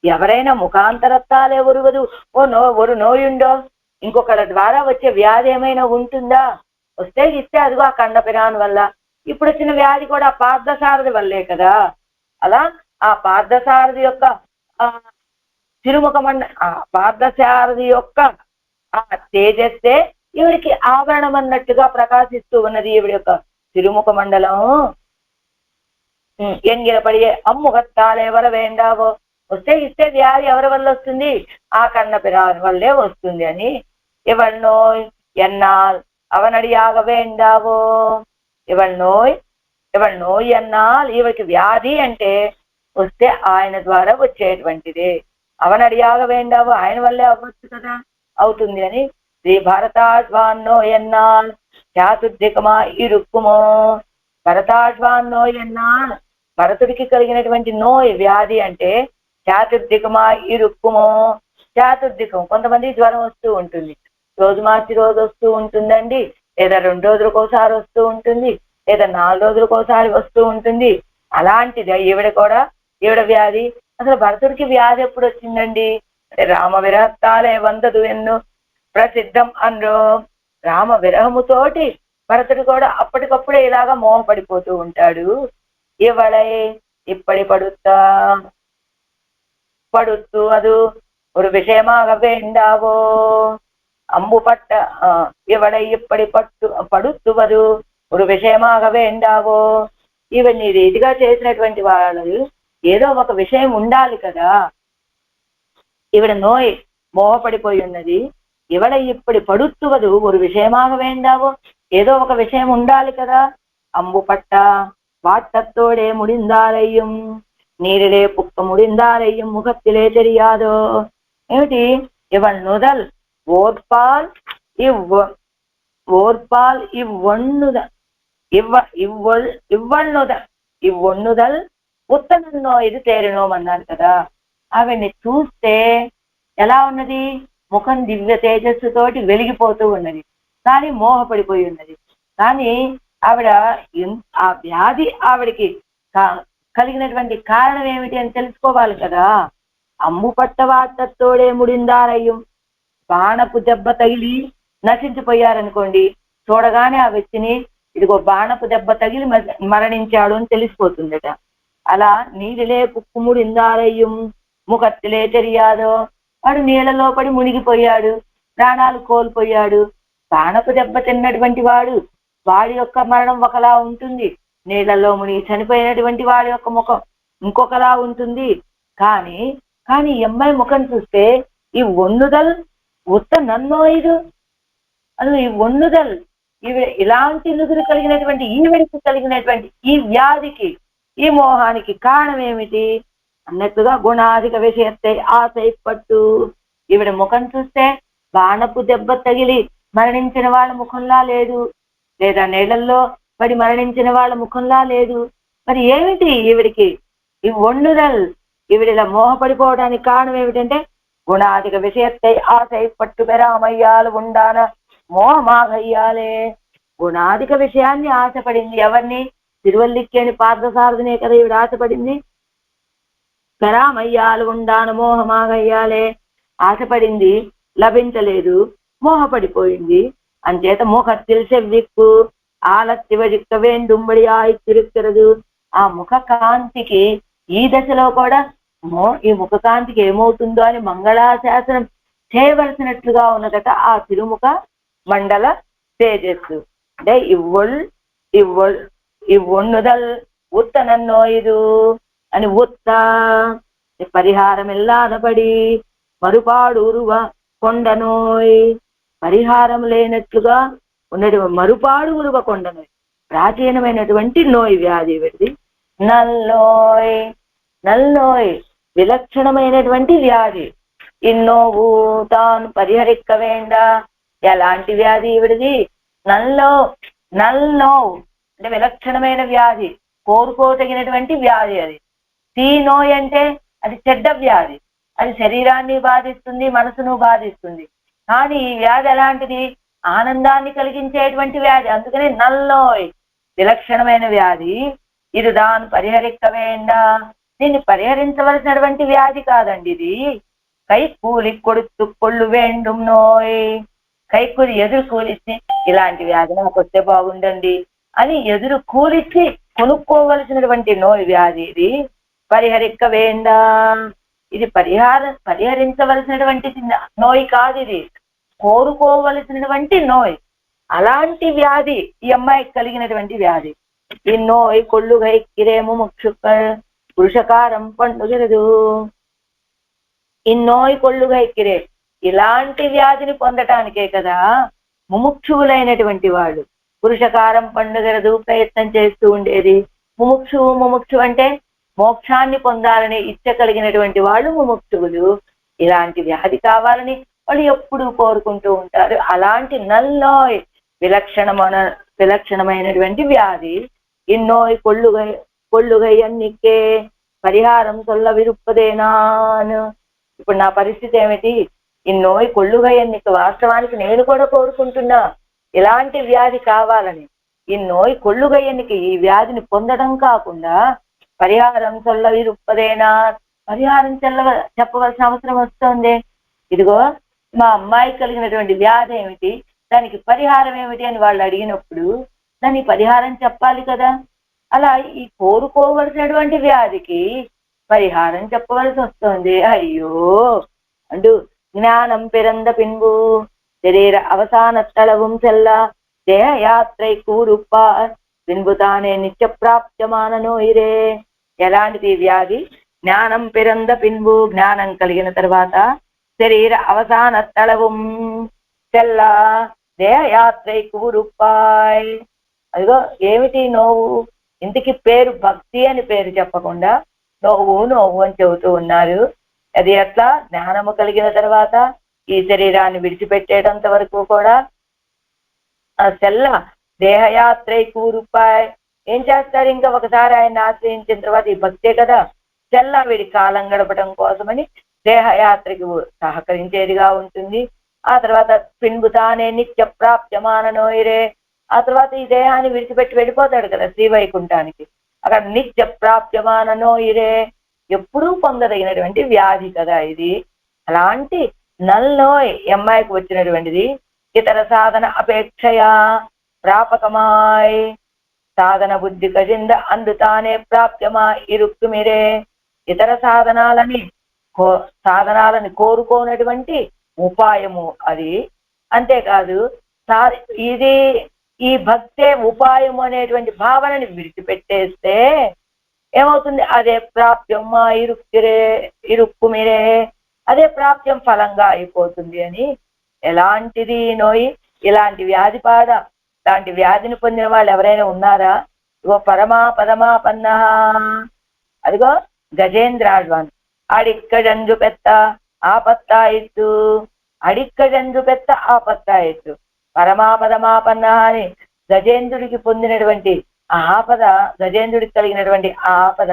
ఎవరైనా ముఖాంతరత్తాలే ఒరువదు ఒరు నోయుండో, ఇంకొకళ్ళ ద్వారా వచ్చే వ్యాధి ఏమైనా ఉంటుందా? వస్తే ఇస్తే అదిగో ఆ కండపిరాన్ వల్ల ఇప్పుడు వచ్చిన వ్యాధి కూడా పార్థసారథి వల్లే కదా. అలా ఆ పార్థసారథి యొక్క ఆ తిరుముఖ పార్థసారథి యొక్క ఆ తేజస్సే ఈవిడికి ఆభరణం అన్నట్టుగా ప్రకాశిస్తూ ఉన్నది. ఈవిడి యొక్క తిరుముఖ మండలం ఎంగిలపడియే అమ్ముగత్తాలే వర వేండావో, వస్తే ఇస్తే వ్యాధి ఎవరి వల్ల వస్తుంది? ఆ కన్న పిరాని వల్లే వస్తుంది అని ఇవళ నోయ్ ఎన్నాల్ అవనడియాగ వేండావో, ఇవళ నోయ్ ఎన్నాల్ ఈవిడికి వ్యాధి అంటే వస్తే ఆయన ద్వారా వచ్చేటువంటిదే. అవనడియాగ వేండావో ఆయన వల్లే అవ్వచ్చు కదా, అవుతుంది అని శ్రీ భరతాశ్వాన్నో ఎన్నాల్ చాతుర్దికమా ఇరుక్కుమో. భరతాశ్వాన్నో ఎన్నాల్ భరతుడికి కలిగినటువంటి నోయ్ వ్యాధి అంటే చాతుర్దికమా ఇరుక్కుమో. చాతుర్దికం కొంతమంది జ్వరం వస్తూ ఉంటుంది, రోజు మార్చి రోజు వస్తూ ఉంటుందండి, లేదా 2 రోజులకోసారి వస్తూ ఉంటుంది, లేదా 4 రోజులకోసారి వస్తూ ఉంటుంది. అలాంటిది ఈవిడ వ్యాధి. అసలు భరతుడికి వ్యాధి ఎప్పుడు వచ్చిందండి అంటే రామ విరహత్తాలే వందదు ఎన్ను ప్రసిద్ధం అనరో. రామ విరహముతోటి భరతుడు కూడా అప్పటికప్పుడే ఇలాగా మోహపడిపోతూ ఉంటాడు. ఇవళై ఇప్పటి పడుతూ అది ஒரு விஷயமாக வேண்டாவோ అంబు పట్ట ఇవడ ఇప్పటి పడుతువదు ஒரு விஷயமாக వేండావో. ఇవన్నీ రీతిగా చేసినటువంటి వాళ్ళు ఏదో ఒక విషయం ఉండాలి కదా. ఇవిడ నోయ్ మోహపడిపోయి ఉన్నది. ఇవడ ఇప్పటి పడుతువదు ஒரு விஷயமாக వేండావో, ఏదో ఒక విషయం ఉండాలి కదా. అంబు పట్ట వాట్టత్తోడే ముడిందాలయ్యం నీరిలే పుక్క ముడిందాలయ్యం ముఖத்திலே தெரியாதோ. ఏమిటి? ఇవళ్ నుదల్ ఓర్పాల్ ఇవ్వొన్నుదల్ ఉత్తనన్నో ఇది తేరినోమన్నారు కదా. ఆవిడ్ని చూస్తే ఎలా ఉన్నది? ముఖం దివ్య తేజస్సుతోటి వెలిగిపోతూ ఉన్నది, కానీ మోహపడిపోయి ఉన్నది. కానీ ఆవిడ ఆ వ్యాధి ఆవిడికి కలిగినటువంటి కారణం ఏమిటి అని తెలుసుకోవాలి కదా. అమ్ము పట్టవాటతోడే ముడిందారయ్యం, బాణపు దెబ్బ తగిలి నశించిపోయారనుకోండి, చూడగానే ఆ వ్యక్తిని ఇదిగో బాణపు దెబ్బ తగిలి మరణించాడు అని తెలిసిపోతుందట. అలా నీళ్ళలే పుక్కుముడిందారయ్యం ముఖత్తిలే తెలియాదో, వాడు నీళ్ళలో పడి మునిగిపోయాడు, ప్రాణాలు కోల్పోయాడు. బాణపు దెబ్బ తిన్నటువంటి వాడి యొక్క మరణం ఒకలా ఉంటుంది, నీళ్లలో మునిగి చనిపోయినటువంటి వాడి యొక్క ముఖం ఇంకొకలా ఉంటుంది. కానీ ఈ అమ్మాయి ముఖం చూస్తే ఈ ఒన్నుదల్ ఉత్త నన్నో ఇది అది ఈ ఒన్నుదల్ ఇలాంటి నుదురు కలిగినటువంటి ఈవిడికి కలిగినటువంటి ఈ వ్యాధికి ఈ మోహానికి కారణం ఏమిటి అన్నట్టుగా గుణాధిక విషయத்தை ఆశై పట్టు. ఈవిడ ముఖం చూస్తే బాణపు దెబ్బ తగిలి మరణించిన వాళ్ళ ముఖంలా లేదు, లేదా నీళ్లలో పడి మరణించిన వాళ్ళ ముఖంలా లేదు. మరి ఏమిటి ఈవిడికి ఈ ఒన్నుదల్? ఈవిడిలా మోహపడిపోవడానికి కారణం ఏమిటంటే గుణాధిక విషయத்தை ఆశై పట్టు పెరామయ్యాలు ఉండాన మోహమాగయ్యాలే. గుణాధిక విషయాన్ని ఆశపడింది. ఎవరిని? తిరువల్లిక్కేని పార్థసారథినే కదా ఈవిడ ఆశపడింది. పెరామయ్యాలు ఉండాన మోహమాగయ్యాలే. ఆశపడింది, లభించలేదు, మోహపడిపోయింది. అంచేత ముఖத்தில் செவ்விக்கு ఆలత్తివజిక్క వేండుంబడి ఆయితిరుక్கிறது. ఆ ముఖ కాంతికి ఈ దశలో కూడా ఈ ముఖ కాంతికి ఏమవుతుందో అని మంగళాశాసనం చేయవలసినట్లుగా ఉన్నదట ఆ తిరుముఖ మండల తేజస్సు. అంటే ఇవ్వొన్నుదల్ ఉత్తనన్నో ఇది అని ఉత్త పరిహారం ఎల్లానబడి మరుపాడు ఉరువ కొండనోయ్. పరిహారం లేనట్లుగా ఉన్నది మరుపాడు ఉరువ కొండనోయ్, ప్రాచీనమైనటువంటి నోయ్ వ్యాధి పెడిది. నల్లోయ్ విలక్షణమైనటువంటి వ్యాధి. ఇన్నోవు తాను పరిహరిక్క వేండా. ఎలాంటి వ్యాధి ఇవిడిది? నల్లో అంటే విలక్షణమైన వ్యాధి, కోరుకోదగినటువంటి వ్యాధి. అది తీనోయ్ అంటే అది చెడ్డ వ్యాధి, అది శరీరాన్ని బాధిస్తుంది, మనసును బాధిస్తుంది. కానీ ఈ వ్యాధి ఎలాంటిది? ఆనందాన్ని కలిగించేటువంటి వ్యాధి. అందుకని నల్లోయ్ విలక్షణమైన వ్యాధి. ఇది దాని పరిహరిక్క వేండా. దీన్ని పరిహరించవలసినటువంటి వ్యాధి కాదండి ఇది. కై కూలి కొడుతు కొళ్ళు వేండు నోయ్. కై కూలి ఎదురు కూలిస్తే ఇలాంటి వ్యాధి నాకు వస్తే బాగుండండి, అని ఎదురు కూలిచ్చి కొనుక్కోవలసినటువంటి నోయి వ్యాధి ఇది. పరిహరిక్క వేండా, ఇది పరిహరించవలసినటువంటి నోయి కాదు, ఇది కోరుకోవలసినటువంటి నోయి. అలాంటి వ్యాధి ఈ అమ్మాయికి కలిగినటువంటి వ్యాధి. ఈ నోయి కొళ్ళుగై కిరేము ముక్షుక్కల్ పురుషకారం పండుగదు. ఈ నోయి కొళ్ళుగై కిరే, ఇలాంటి వ్యాధిని పొందటానికే కదా ముముక్షువులైనటువంటి వాళ్ళు పురుషకారం పండుగరదు ప్రయత్నం చేస్తూ ఉండేది. ముముక్షు అంటే మోక్షాన్ని పొందాలని ఇచ్చ కలిగినటువంటి వాళ్ళు ముముక్షువులు. ఇలాంటి వ్యాధి కావాలని వాళ్ళు ఎప్పుడూ కోరుకుంటూ ఉంటారు. అలాంటి నల్లోయ్ విలక్షణమైనటువంటి వ్యాధి. ఇన్నోయ్ కొళ్ళుగయ్యన్నికే పరిహారం సొల్ల విరుప్పదేనాను. ఇప్పుడు నా పరిస్థితి ఏమిటి? ఇన్నోయ్ కొళ్ళుగయ్యన్నిక, వాస్తవానికి నేను కూడా కోరుకుంటున్నా ఇలాంటి వ్యాధి కావాలని. ఇన్నోయ్ కొళ్ళుగయ్యన్నికి, ఈ వ్యాధిని పొందడం కాకుండా పరిహారం సొల్ల విరుప్పదేనా, పరిహారం చెప్పవలసిన అవసరం వస్తుంది. ఇదిగో మా అమ్మాయి కలిగినటువంటి వ్యాధి ఏమిటి, దానికి పరిహారం ఏమిటి అని వాళ్ళు అడిగినప్పుడు దానికి పరిహారం చెప్పాలి కదా. అలా ఈ కోరుకోవలసినటువంటి వ్యాధికి పరిహారం చెప్పవలసి వస్తుంది. అయ్యో అంటూ జ్ఞానం పిరంద పిన్బు శరీర అవసాన తళவும் సెల్ల దేహయాత్రై కూరుప్ప పిన్బుతానే నిత్య ప్రాప్యమాననో ఇరే. ఎలాంటిది వ్యాధి? జ్ఞానం పిరంద పిన్బు, జ్ఞానం కలిగిన తర్వాత శరీర అవసాన తళவும் సెల్ల దేహయాత్రై కూరుప్పాయ్. అదిగో ఏమిటి నోవు? ఇంటికి పేరు భక్తి అని పేరు చెప్పకుండా నోవు నోవు అని చెబుతూ ఉన్నారు. అది ఎట్లా? జ్ఞానము కలిగిన తర్వాత ఈ శరీరాన్ని విడిచిపెట్టేటంత వరకు కూడా ఆ సెల్ల దేహయాత్రై కూరుపాయ్. ఏం చేస్తారు? ఇంకా ఒకసారి ఆయన ఆశ్రయించిన తర్వాత ఈ భక్తే కదా సెల్ల వీడి కాలం గడపడం కోసమని దేహయాత్రకి సహకరించేదిగా ఉంటుంది. ఆ తర్వాత పిన్బుతానే నిత్య ప్రాప్యమాననోయిరే, ఆ తర్వాత ఈ దేహాన్ని విడిచిపెట్టి వెళ్ళిపోతాడు కదా శ్రీవైకుంఠానికి. అక్కడ నిత్య ప్రాప్యమాననోయిరే, ఎప్పుడూ పొందదగినటువంటి వ్యాధి కదా ఇది. అలాంటి నల్లోయ్ అమ్మాయికి వచ్చినటువంటిది. ఇతర సాధన అపేక్షయా ప్రాపకమాయ్ సాధన బుద్ధి కజింద అందుతానే ప్రాప్యమా ఇరుక్కుమిరే. ఇతర సాధనాలని కోరుకోనటువంటి ఉపాయము అది. అంతేకాదు ఇది ఈ భక్తే ఉపాయము అనేటువంటి భావనని విడిచిపెట్టేస్తే ఏమవుతుంది? అదే ప్రాప్యం మా ఇరుక్కుమిరే, అదే ప్రాప్యం ఫలంగా అయిపోతుంది అని. ఎలాంటిది నోయి? ఇలాంటి వ్యాధి పాద. ఇలాంటి వ్యాధిని పొందిన వాళ్ళు ఎవరైనా ఉన్నారా? ఇగో పరమాపన్న, అదిగో గజేంద్రాడ్వాన్. అడిక్కజంజు పెత్త ఆపత్తాయిత్తు, అడిక్కజంజు పెత్త ఆపత్తాయిత్తు. పరమాపదమాపన్న అని గజేంద్రుడికి పొందినటువంటి ఆ ఆపద, గజేంద్రుడికి కలిగినటువంటి ఆ ఆపద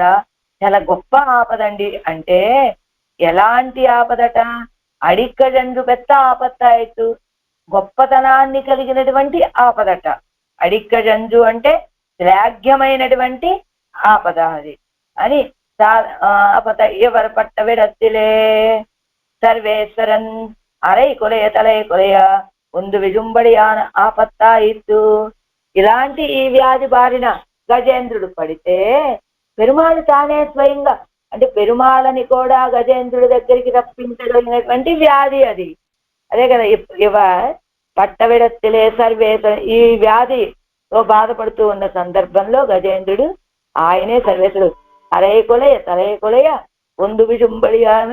చాలా గొప్ప ఆపదండి. అంటే ఎలాంటి ఆపదట? అడిక్కజంజు పెత్త ఆపత్తాయిత్తు, గొప్పతనాన్ని కలిగినటువంటి ఆపదట. అడిక్కజంజు అంటే శ్లాఘ్యమైనటువంటి ఆపద అది అని. ఆపద ఎవరు పట్ట విడత్తిలే సర్వేశ్వరన్ అరై కొలయ తలయ కొలయ ಒಂದು విజుంబడియాన ఆపత్తాయిత్తు. ఇలాంటి ఈ వ్యాధి బారిన గజేంద్రుడు పడితే పెరుమాళ్ తానే స్వయంగా, అంటే పెరుమాళని కూడా గజేంద్రుడి దగ్గరికి రప్పించగలిగినటువంటి వ్యాధి అది. అదే కదా ఇవ పట్టవిడత్తిలే సర్వేశ్వర. ఈ వ్యాధితో బాధపడుతూ ఉన్న సందర్భంలో గజేంద్రుడు ఆయనే సర్వేశ్వరుడు. అరయ కొలయ తలయ కొలయ ಒಂದು విజుంబడియాన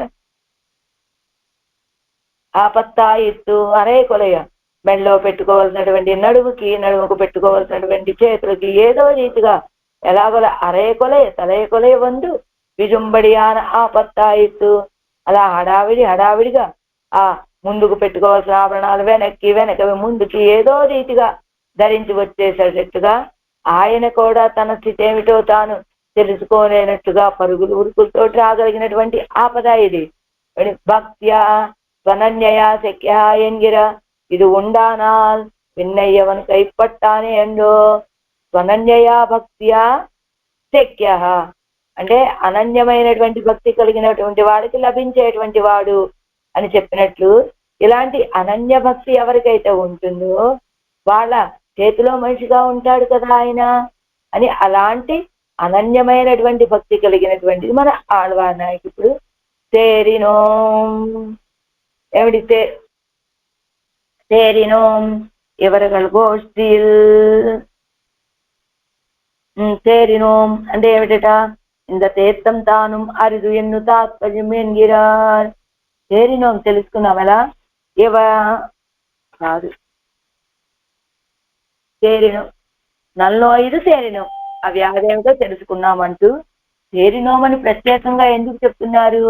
ఆపత్తాయిత్తు. అరయ కొలయ మెడలో పెట్టుకోవాల్సినటువంటి నడుముకు పెట్టుకోవాల్సినటువంటి చేతులకి ఏదో రీతిగా ఎలాగోలా అరయ కొలయ తలయ కొలయ ಒಂದು విజుంబడియాన ఆపత్తాయిత్తు. అలా హడావిడిగా ఆ ముందుకు పెట్టుకోవాల్సిన ఆభరణాలు వెనకవి ముందుకి ఏదో రీతిగా ధరించి వచ్చేసేటట్టుగా ఆయన కూడా తన స్థితి ఏమిటో తాను తెలుసుకోలేనట్టుగా పరుగులు ఉరుకులతో రాగలిగినటువంటి ఆపద ఇది. భక్త్యా స్వనన్యయా శక్య ఎంగిర ఇది ఉండానాల్ విన్నయ్యవన్ కైపట్టానే ఎండో. స్వనన్యయా భక్త్యా శక్య అంటే అనన్యమైనటువంటి భక్తి కలిగినటువంటి వాడికి లభించేటువంటి వాడు అని చెప్పినట్లు, ఇలాంటి అనన్య భక్తి ఎవరికైతే ఉంటుందో వాళ్ళ చేతిలో మనిషిగా ఉంటాడు కదా ఆయన అని అలాంటి అనన్యమైనటువంటి భక్తి కలిగినటువంటిది మన ఆళ్వార్ నాయకు. ఇప్పుడు తేరినోం ఏమిటి తేరినోం ఇవరగల్ గోష్ఠిల్ తేరినోం అంటే ఏమిటట, ఇంత తీర్థం తాను అరిదు ఎన్ను తాత్పర్యం ఎన్గిరార్. తేరినోం తెలుసుకున్నాం ఎలా, కాదు తేరినోం నల్లో ఐదు తేరినోం ఆ వ్యాధి ఏమిటో తెలుసుకున్నామంటూ తేరినోమని ప్రత్యేకంగా ఎందుకు చెప్తున్నారు,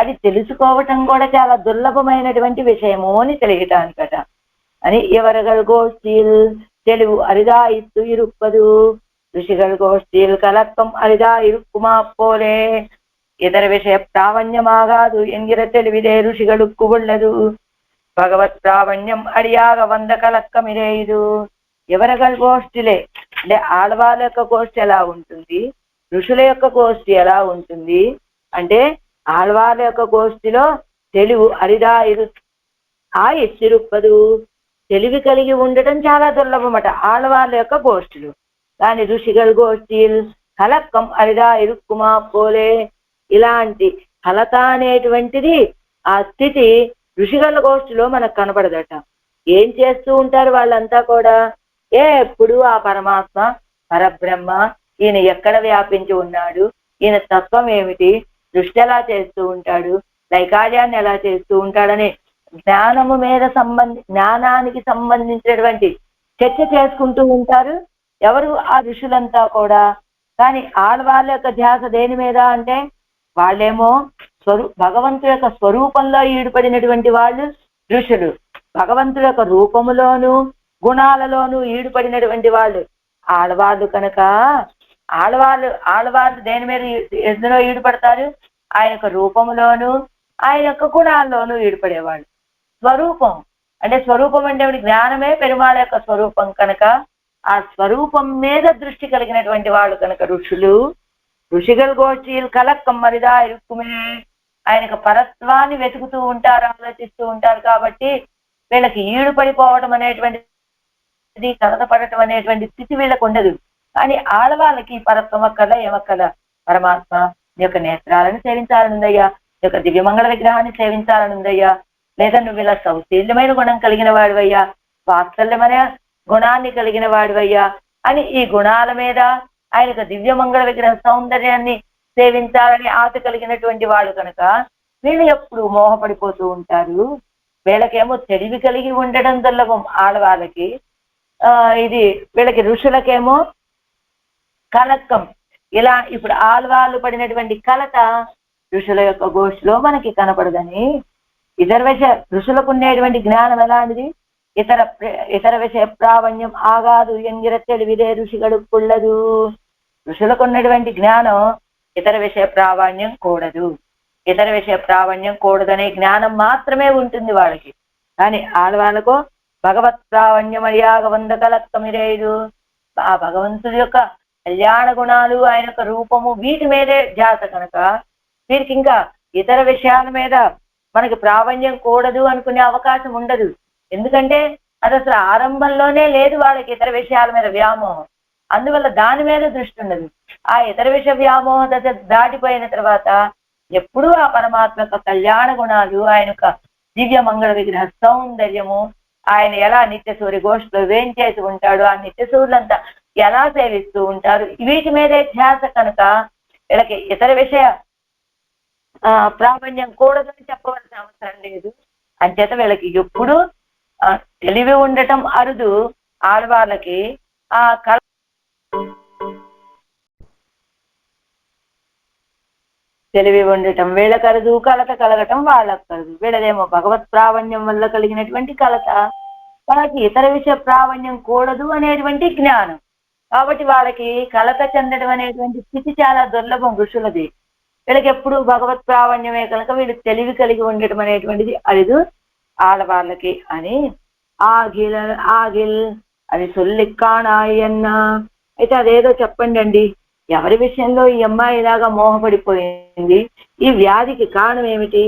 అది తెలుసుకోవటం కూడా చాలా దుర్లభమైనటువంటి విషయము అని తెలియటానికట అని. ఎవరగల్ గోష్ఠీల్ தெளிவு அரிதாயித்து இருப்பது ఋషిகள் கோஷ்டியில் கலக்கம் அரிதா இருக்குமா போலே இதர விஷய பிராவண்யமாகாது என்கிற தெளிவிலே ఋషిகளுக்கு உள்ளது. భగవత్ ప్రావణ్యం అడియాగ వంద కలక్కమిదే ఇది. ఎవరగల్ గోష్ఠిలే అంటే ఆడవాళ్ళ యొక్క గోష్ఠి ఎలా ఉంటుంది, ఋషుల యొక్క గోష్ఠి ఎలా ఉంటుంది అంటే, ఆడవాళ్ళ యొక్క గోష్ఠిలో తెలివి అరిదా ఇరుప్పదు తెలివి కలిగి ఉండటం చాలా దుర్లభమట ఆడవాళ్ళ యొక్క గోష్ఠులు. కానీ ఋషిగల్ గోష్ఠీల్ కలక్కం అరిదా ఇరుక్కుమా పోలే, ఇలాంటి కలత అనేటువంటిది ఆ స్థితి ఋషిగల గోష్ఠిలో మనకు కనపడదట. ఏం చేస్తూ ఉంటారు వాళ్ళంతా కూడా, ఎప్పుడు ఆ పరమాత్మ పరబ్రహ్మ ఈయన ఎక్కడ వ్యాపించి ఉన్నాడు, ఈయన తత్వం ఏమిటి, దృష్టి ఎలా చేస్తూ ఉంటాడు, నైకార్యాన్ని ఎలా చేస్తూ ఉంటాడని జ్ఞానము మీద జ్ఞానానికి సంబంధించినటువంటి చర్చ చేసుకుంటూ ఉంటారు ఎవరు, ఆ ఋషులంతా కూడా. కానీ ఆడవాళ్ళ యొక్క ధ్యాస దేని మీద అంటే, వాళ్ళేమో భగవంతుడి యొక్క స్వరూపంలో ఈడుపడినటువంటి వాళ్ళు ఋషులు, భగవంతుడి యొక్క రూపములోను గుణాలలోనూ ఈడుపడినటువంటి వాళ్ళు ఆడవాళ్ళు. కనుక ఆడవాళ్ళు దేని మీద ఎందులో ఈడుపడతారు, ఆయన యొక్క రూపములోను ఆయన యొక్క గుణాల్లోనూ ఈడుపడేవాళ్ళు. స్వరూపం అంటే జ్ఞానమే పెరుమాళ యొక్క స్వరూపం కనుక ఆ స్వరూపం మీద దృష్టి కలిగినటువంటి వాళ్ళు కనుక ఋషిగల్ గోష్ఠీలు కలక్కం మరిదా ఇరుక్కుమే, ఆయనకు పరత్వాన్ని వెతుకుతూ ఉంటారు, ఆలోచిస్తూ ఉంటారు. కాబట్టి వీళ్ళకి ఈడుపడిపోవడం అనేటువంటిది, కలతపడటం అనేటువంటి స్థితి వీళ్ళకు ఉండదు. కానీ ఆడవాళ్ళకి పరత్వం అక్కల ఏమక్కల, పరమాత్మ నీ యొక్క నేత్రాలను సేవించాలనుందయ్యా, నీ యొక్క దివ్యమంగళ విగ్రహాన్ని సేవించాలనుందయ్యా, లేదా నువ్వు ఇలా సౌశీల్యమైన గుణం కలిగిన వాడివయ్యా, వాత్సల్యమైన గుణాన్ని కలిగిన వాడివయ్యా అని ఈ గుణాల మీద ఆయనకు దివ్యమంగళ విగ్రహ సౌందర్యాన్ని సేవించాలని ఆశ కలిగినటువంటి వాళ్ళు కనుక వీళ్ళు ఎప్పుడు మోహపడిపోతూ ఉంటారు. వీళ్ళకేమో తెలివి కలిగి ఉండడం దుర్లభం ఆడవాళ్ళకి, ఇది వీళ్ళకి ఋషులకేమో కలక్కం. ఇలా ఇప్పుడు ఆడవాళ్ళు పడినటువంటి కలత ఋషుల యొక్క గోష్ఠిలో మనకి కనపడదని. ఇతర విషయ ఋషులకు ఉండేటువంటి జ్ఞానం ఎలాంటిది, ఇతర విషయ ప్రావణ్యం ఆగాదు ఎంగిర తెలివిదే ఋషిగడుకుళ్ళదు. ఋషులకు ఉన్నటువంటి జ్ఞానం ఇతర విషయ ప్రావణ్యం కూడదు, ఇతర విషయ ప్రావణ్యం కూడదనే జ్ఞానం మాత్రమే ఉంటుంది వాళ్ళకి. కానీ ఆడవాళ్ళకు భగవత్ ప్రావణ్యం అడియాగ వంద కలక్కమిరేదు, ఆ భగవంతుడి యొక్క కళ్యాణ గుణాలు ఆయన యొక్క రూపము వీటి మీదే ధ్యాస కనుక వీరికి ఇంకా ఇతర విషయాల మీద మనకి ప్రావణ్యం కూడదు అనుకునే అవకాశం ఉండదు. ఎందుకంటే అది అసలు ఆరంభంలోనే లేదు వాళ్ళకి ఇతర విషయాల మీద వ్యామోహం, అందువల్ల దాని మీద దృష్టి ఉండదు. ఆ ఇతర విషయ వ్యామోహ దశ దాటిపోయిన తర్వాత ఎప్పుడూ ఆ పరమాత్మ యొక్క కళ్యాణ గుణాలు, ఆయన యొక్క దివ్య మంగళ విగ్రహ సౌందర్యము, ఆయన ఎలా నిత్య సూర్య గోష్ఠిలో వేంచేసి ఉంటాడు, ఆ నిత్య సూర్యులంతా ఎలా సేవిస్తూ ఉంటారు, వీటి మీదే ధ్యాస కనుక వీళ్ళకి ఇతర విషయ ప్రావణ్యం కూడదని చెప్పవలసిన అవసరం లేదు. అంచేత వీళ్ళకి ఎప్పుడు తెలివి ఉండటం అరుదు. ఆడవాళ్ళకి ఆ తెలివి ఉండటం వీళ్ళకి అరుదు, కలత కలగటం వాళ్ళకి అరుదు. వీళ్ళదేమో భగవత్ ప్రావణ్యం వల్ల కలిగినటువంటి కలత, వాళ్ళకి ఇతర విషయ ప్రావణ్యం కూడదు అనేటువంటి జ్ఞానం. కాబట్టి వాళ్ళకి కలత చెందడం అనేటువంటి స్థితి చాలా దుర్లభం ఋషులది. వీళ్ళకి ఎప్పుడు భగవత్ ప్రావణ్యమే కనుక వీళ్ళు తెలివి కలిగి ఉండటం అనేటువంటిది అరుదు ఆడవాళ్ళకి అని. ఆగిల్ అది సొల్లిక్కాణాయన్న. అయితే అదేదో చెప్పండి అండి, ఎవరి విషయంలో ఈ అమ్మాయి ఇలాగా మోహపడిపోయింది, ఈ వ్యాధికి కారణం ఏమిటి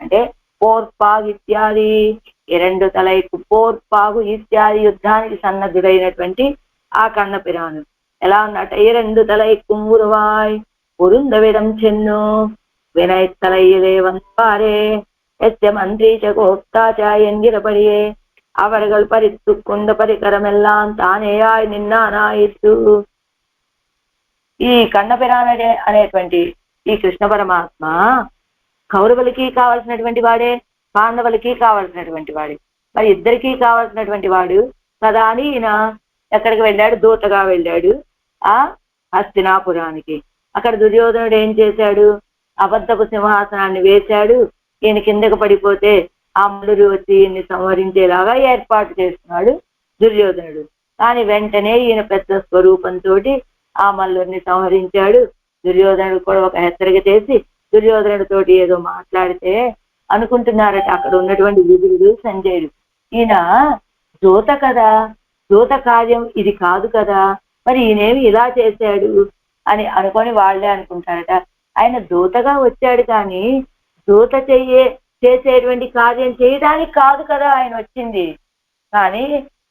అంటే పోర్పాగ్ ఇత్యాది 2 తలైకు పోర్పాగు ఇత్యాది యుద్ధానికి సన్నద్ధుడైనటువంటి ఆ కన్నపిరాను ఎలా ఉన్నట్ట 2 తలై కుంగురువాయ్ பொருந்தவிடம் சென்னு வினைத்தலையிலே வந்தாரே எச்ச மந்திரி கோப்தாச்சா என்கிறபடியே அவர்கள் பறித்து கொண்ட పరికరమెల్లాం తానేయాయ్ నిన్నానాయిత్తు. ఈ కన్నపిరానుడే అనేటువంటి ఈ కృష్ణ పరమాత్మ కౌరవులకి కావలసినటువంటి వాడే, పాండవులకి కావలసినటువంటి వాడే, మరి ఇద్దరికీ కావలసినటువంటి వాడు కదా అని ఈయన ఎక్కడికి వెళ్ళాడు? దూతగా వెళ్ళాడు ఆ హస్తినాపురానికి. అక్కడ దుర్యోధనుడు ఏం చేశాడు? అబద్ధపు సింహాసనాన్ని వేశాడు. ఈయన కిందకు పడిపోతే ఆ మల్లురు వచ్చి ఈయన్ని సంహరించేలాగా ఏర్పాటు చేస్తున్నాడు దుర్యోధనుడు. కానీ వెంటనే ఈయన పెద్ద స్వరూపంతో ఆ మల్లురిని సంహరించాడు. దుర్యోధనుడు కూడా ఒక హెచ్చరిక చేసి దుర్యోధనుడితోటి ఏదో మాట్లాడితే అనుకుంటున్నారట అక్కడ ఉన్నటువంటి విదురుడు సంజయుడు, ఈయన దూత కదా, దూత కార్యం ఇది కాదు కదా, మరి ఈయనేమి ఇలా చేశాడు అని అనుకొని వాళ్ళే అనుకుంటారట. ఆయన దూతగా వచ్చాడు కానీ దూత చేసేటువంటి కార్యం చేయడానికి కాదు కదా ఆయన వచ్చింది. కానీ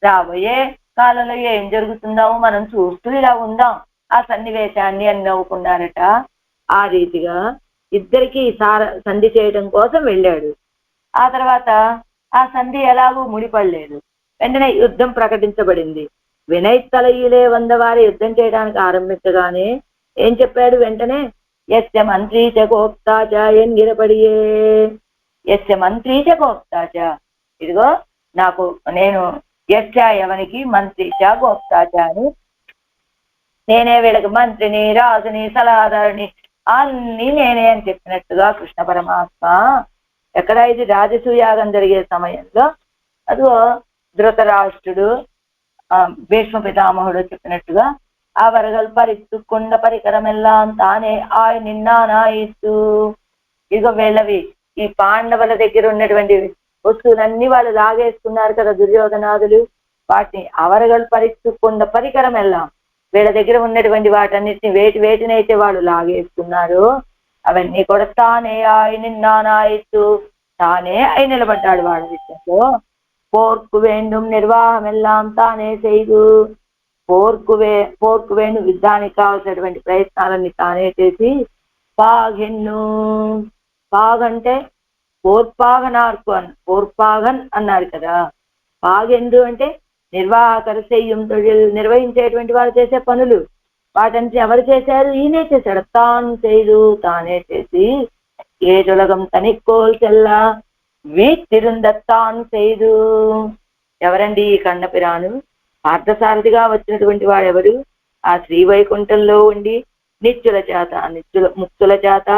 రాబోయే కాలంలో ఏం జరుగుతుందో మనం చూస్తూ ఇలా ఉందాం ఆ సన్నివేశాన్ని అని నవ్వుకున్నారట. ఆ రీతిగా ఇద్దరికి సంధి చేయడం కోసం వెళ్ళాడు. ఆ తర్వాత ఆ సంధి ఎలాగూ ముడిపడలేదు. వెంటనే యుద్ధం ప్రకటించబడింది. వినయ్ తలయిలే వందవారి యుద్ధం చేయడానికి ఆరంభించగానే ఏం చెప్పాడు? వెంటనే యస్య మంత్రీ చ గోప్తాచ ఎంగిరపడియే, యస్య మంత్రీ చ గోప్తాచ, ఇదిగో నేను యస్య ఎవనికి, మంత్రి చ గోప్తాచ అని నేనే వీళ్ళకి మంత్రిని, రాజుని, సలహాదారుని అన్ని నేనే అని చెప్పినట్టుగా కృష్ణ పరమాత్మ ఎక్కడ ఇది రాజసూయాగం జరిగే సమయంలో అదిగో ధృతరాష్ట్రుడు భీష్మ పితామహుడు చెప్పినట్టుగా అవர்கள் பறித்து கொண்ட పరికరమెల్లాం తానే ఆయ నిన్నానాయిత్తు. ఇదిగో వీళ్ళవి ఈ పాండవుల దగ్గర ఉన్నటువంటి వస్తువులన్నీ వాళ్ళు లాగేసుకున్నారు కదా దుర్యోధనాదులు, వాటిని అవர்கள் పறித்து கொண்ட పరికరమెల్లాం, వీళ్ళ దగ్గర ఉన్నటువంటి వాటన్నిటిని వేటినైతే వాళ్ళు లాగేసుకున్నారో అవన్నీ కూడా తానే ఆయ నిన్నానాయిత్తు, తానే అయి నిలబడ్డాడు వాళ్ళ విషయంలో. పోర్కు వేండుం నిర్వాహమెల్లాం తానే செய்து, పోర్కు వేణు యుద్ధానికి కావాల్సినటువంటి ప్రయత్నాలన్నీ తానే చేసి పాగెన్ను, పాగంటే పోర్పాగన్ అన్నారు కదా, పాగెండు అంటే నిర్వాహకరు చెయ్యం తొழிల్, నిర్వహించేటువంటి వారు చేసే పనులు వాటంతా ఎవరు చేశారు? ఈయనే చేశాడు. తాను చేయదు, తానే చేసి ఏజులగం తనిక్కోల్ చెల్లా వీటిరుందత్తాను చేయదు. ఎవరండి ఈ కన్నపిరాను? పార్థసారథిగా వచ్చినటువంటి వాడెవరు? ఆ శ్రీవైకుంఠంలో ఉండి ముక్తుల చేత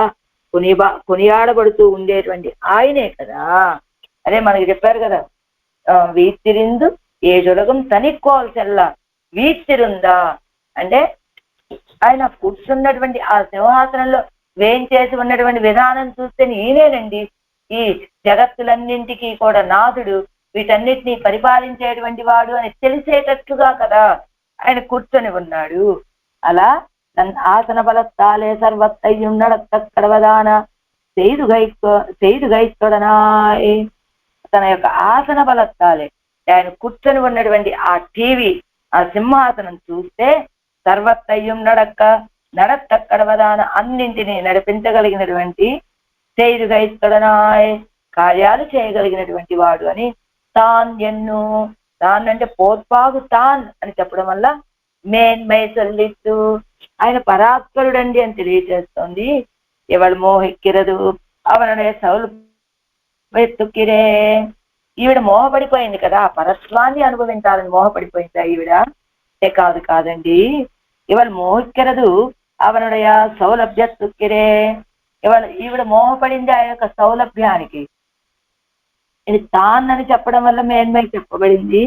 కొనియాడబడుతూ ఉండేటువంటి ఆయనే కదా. అదే మనకి చెప్పారు కదా, వీతిరిందు ఏ జొలగం తనిక్కోల్సెల్లా వీతిరుందా అంటే ఆయన కూర్చున్నటువంటి ఆ సింహాసనంలో వేయించేసి ఉన్నటువంటి విధానం చూస్తే ఈయనేనండి ఈ జగత్తులన్నింటికీ కూడా నాథుడు, వీటన్నిటినీ పరిపాలించేటువంటి వాడు అని తెలిసేటట్టుగా కదా ఆయన కూర్చొని ఉన్నాడు. అలా తన ఆసన బలత్తాలే సర్వత్తయ్యం నడక్క కడవదాన செய்துகைத்தொடனாய், తన యొక్క ఆసన బలత్తాలే ఆయన కూర్చొని ఉన్నటువంటి ఆ టీవీ ఆ సింహాసనం చూస్తే సర్వత్తయ్యం నడక్క కడవదాన అన్నింటినీ నడిపించగలిగినటువంటి செய்துகைத்தொடனாய் కార్యాలు చేయగలిగినటువంటి వాడు అని తాన్ ఎన్ను, తాన్ అంటే పోర్పాగు తాన్ అని చెప్పడం వల్ల మేన్మై సొల్లిస్తూ ఆయన పరాత్పరుడండి అని తెలియజేస్తోంది. ఎవడు మోహిక్కిరదు అవనుడే సౌలు వెతుక్కిరే, ఈవిడ మోహపడిపోయింది కదా, పరత్వాన్ని అనుభవించాలని మోహపడిపోయిందా ఈవిడ? కాదండి, ఇవాళ మోహిక్కిరదు అవనుడయ సౌలభ్యతుక్కిరే, ఈవిడ మోహపడింది ఆయన యొక్క సౌలభ్యానికి. ఇది తాన్నని చెప్పడం వల్ల మేన్మై చెప్పబడింది,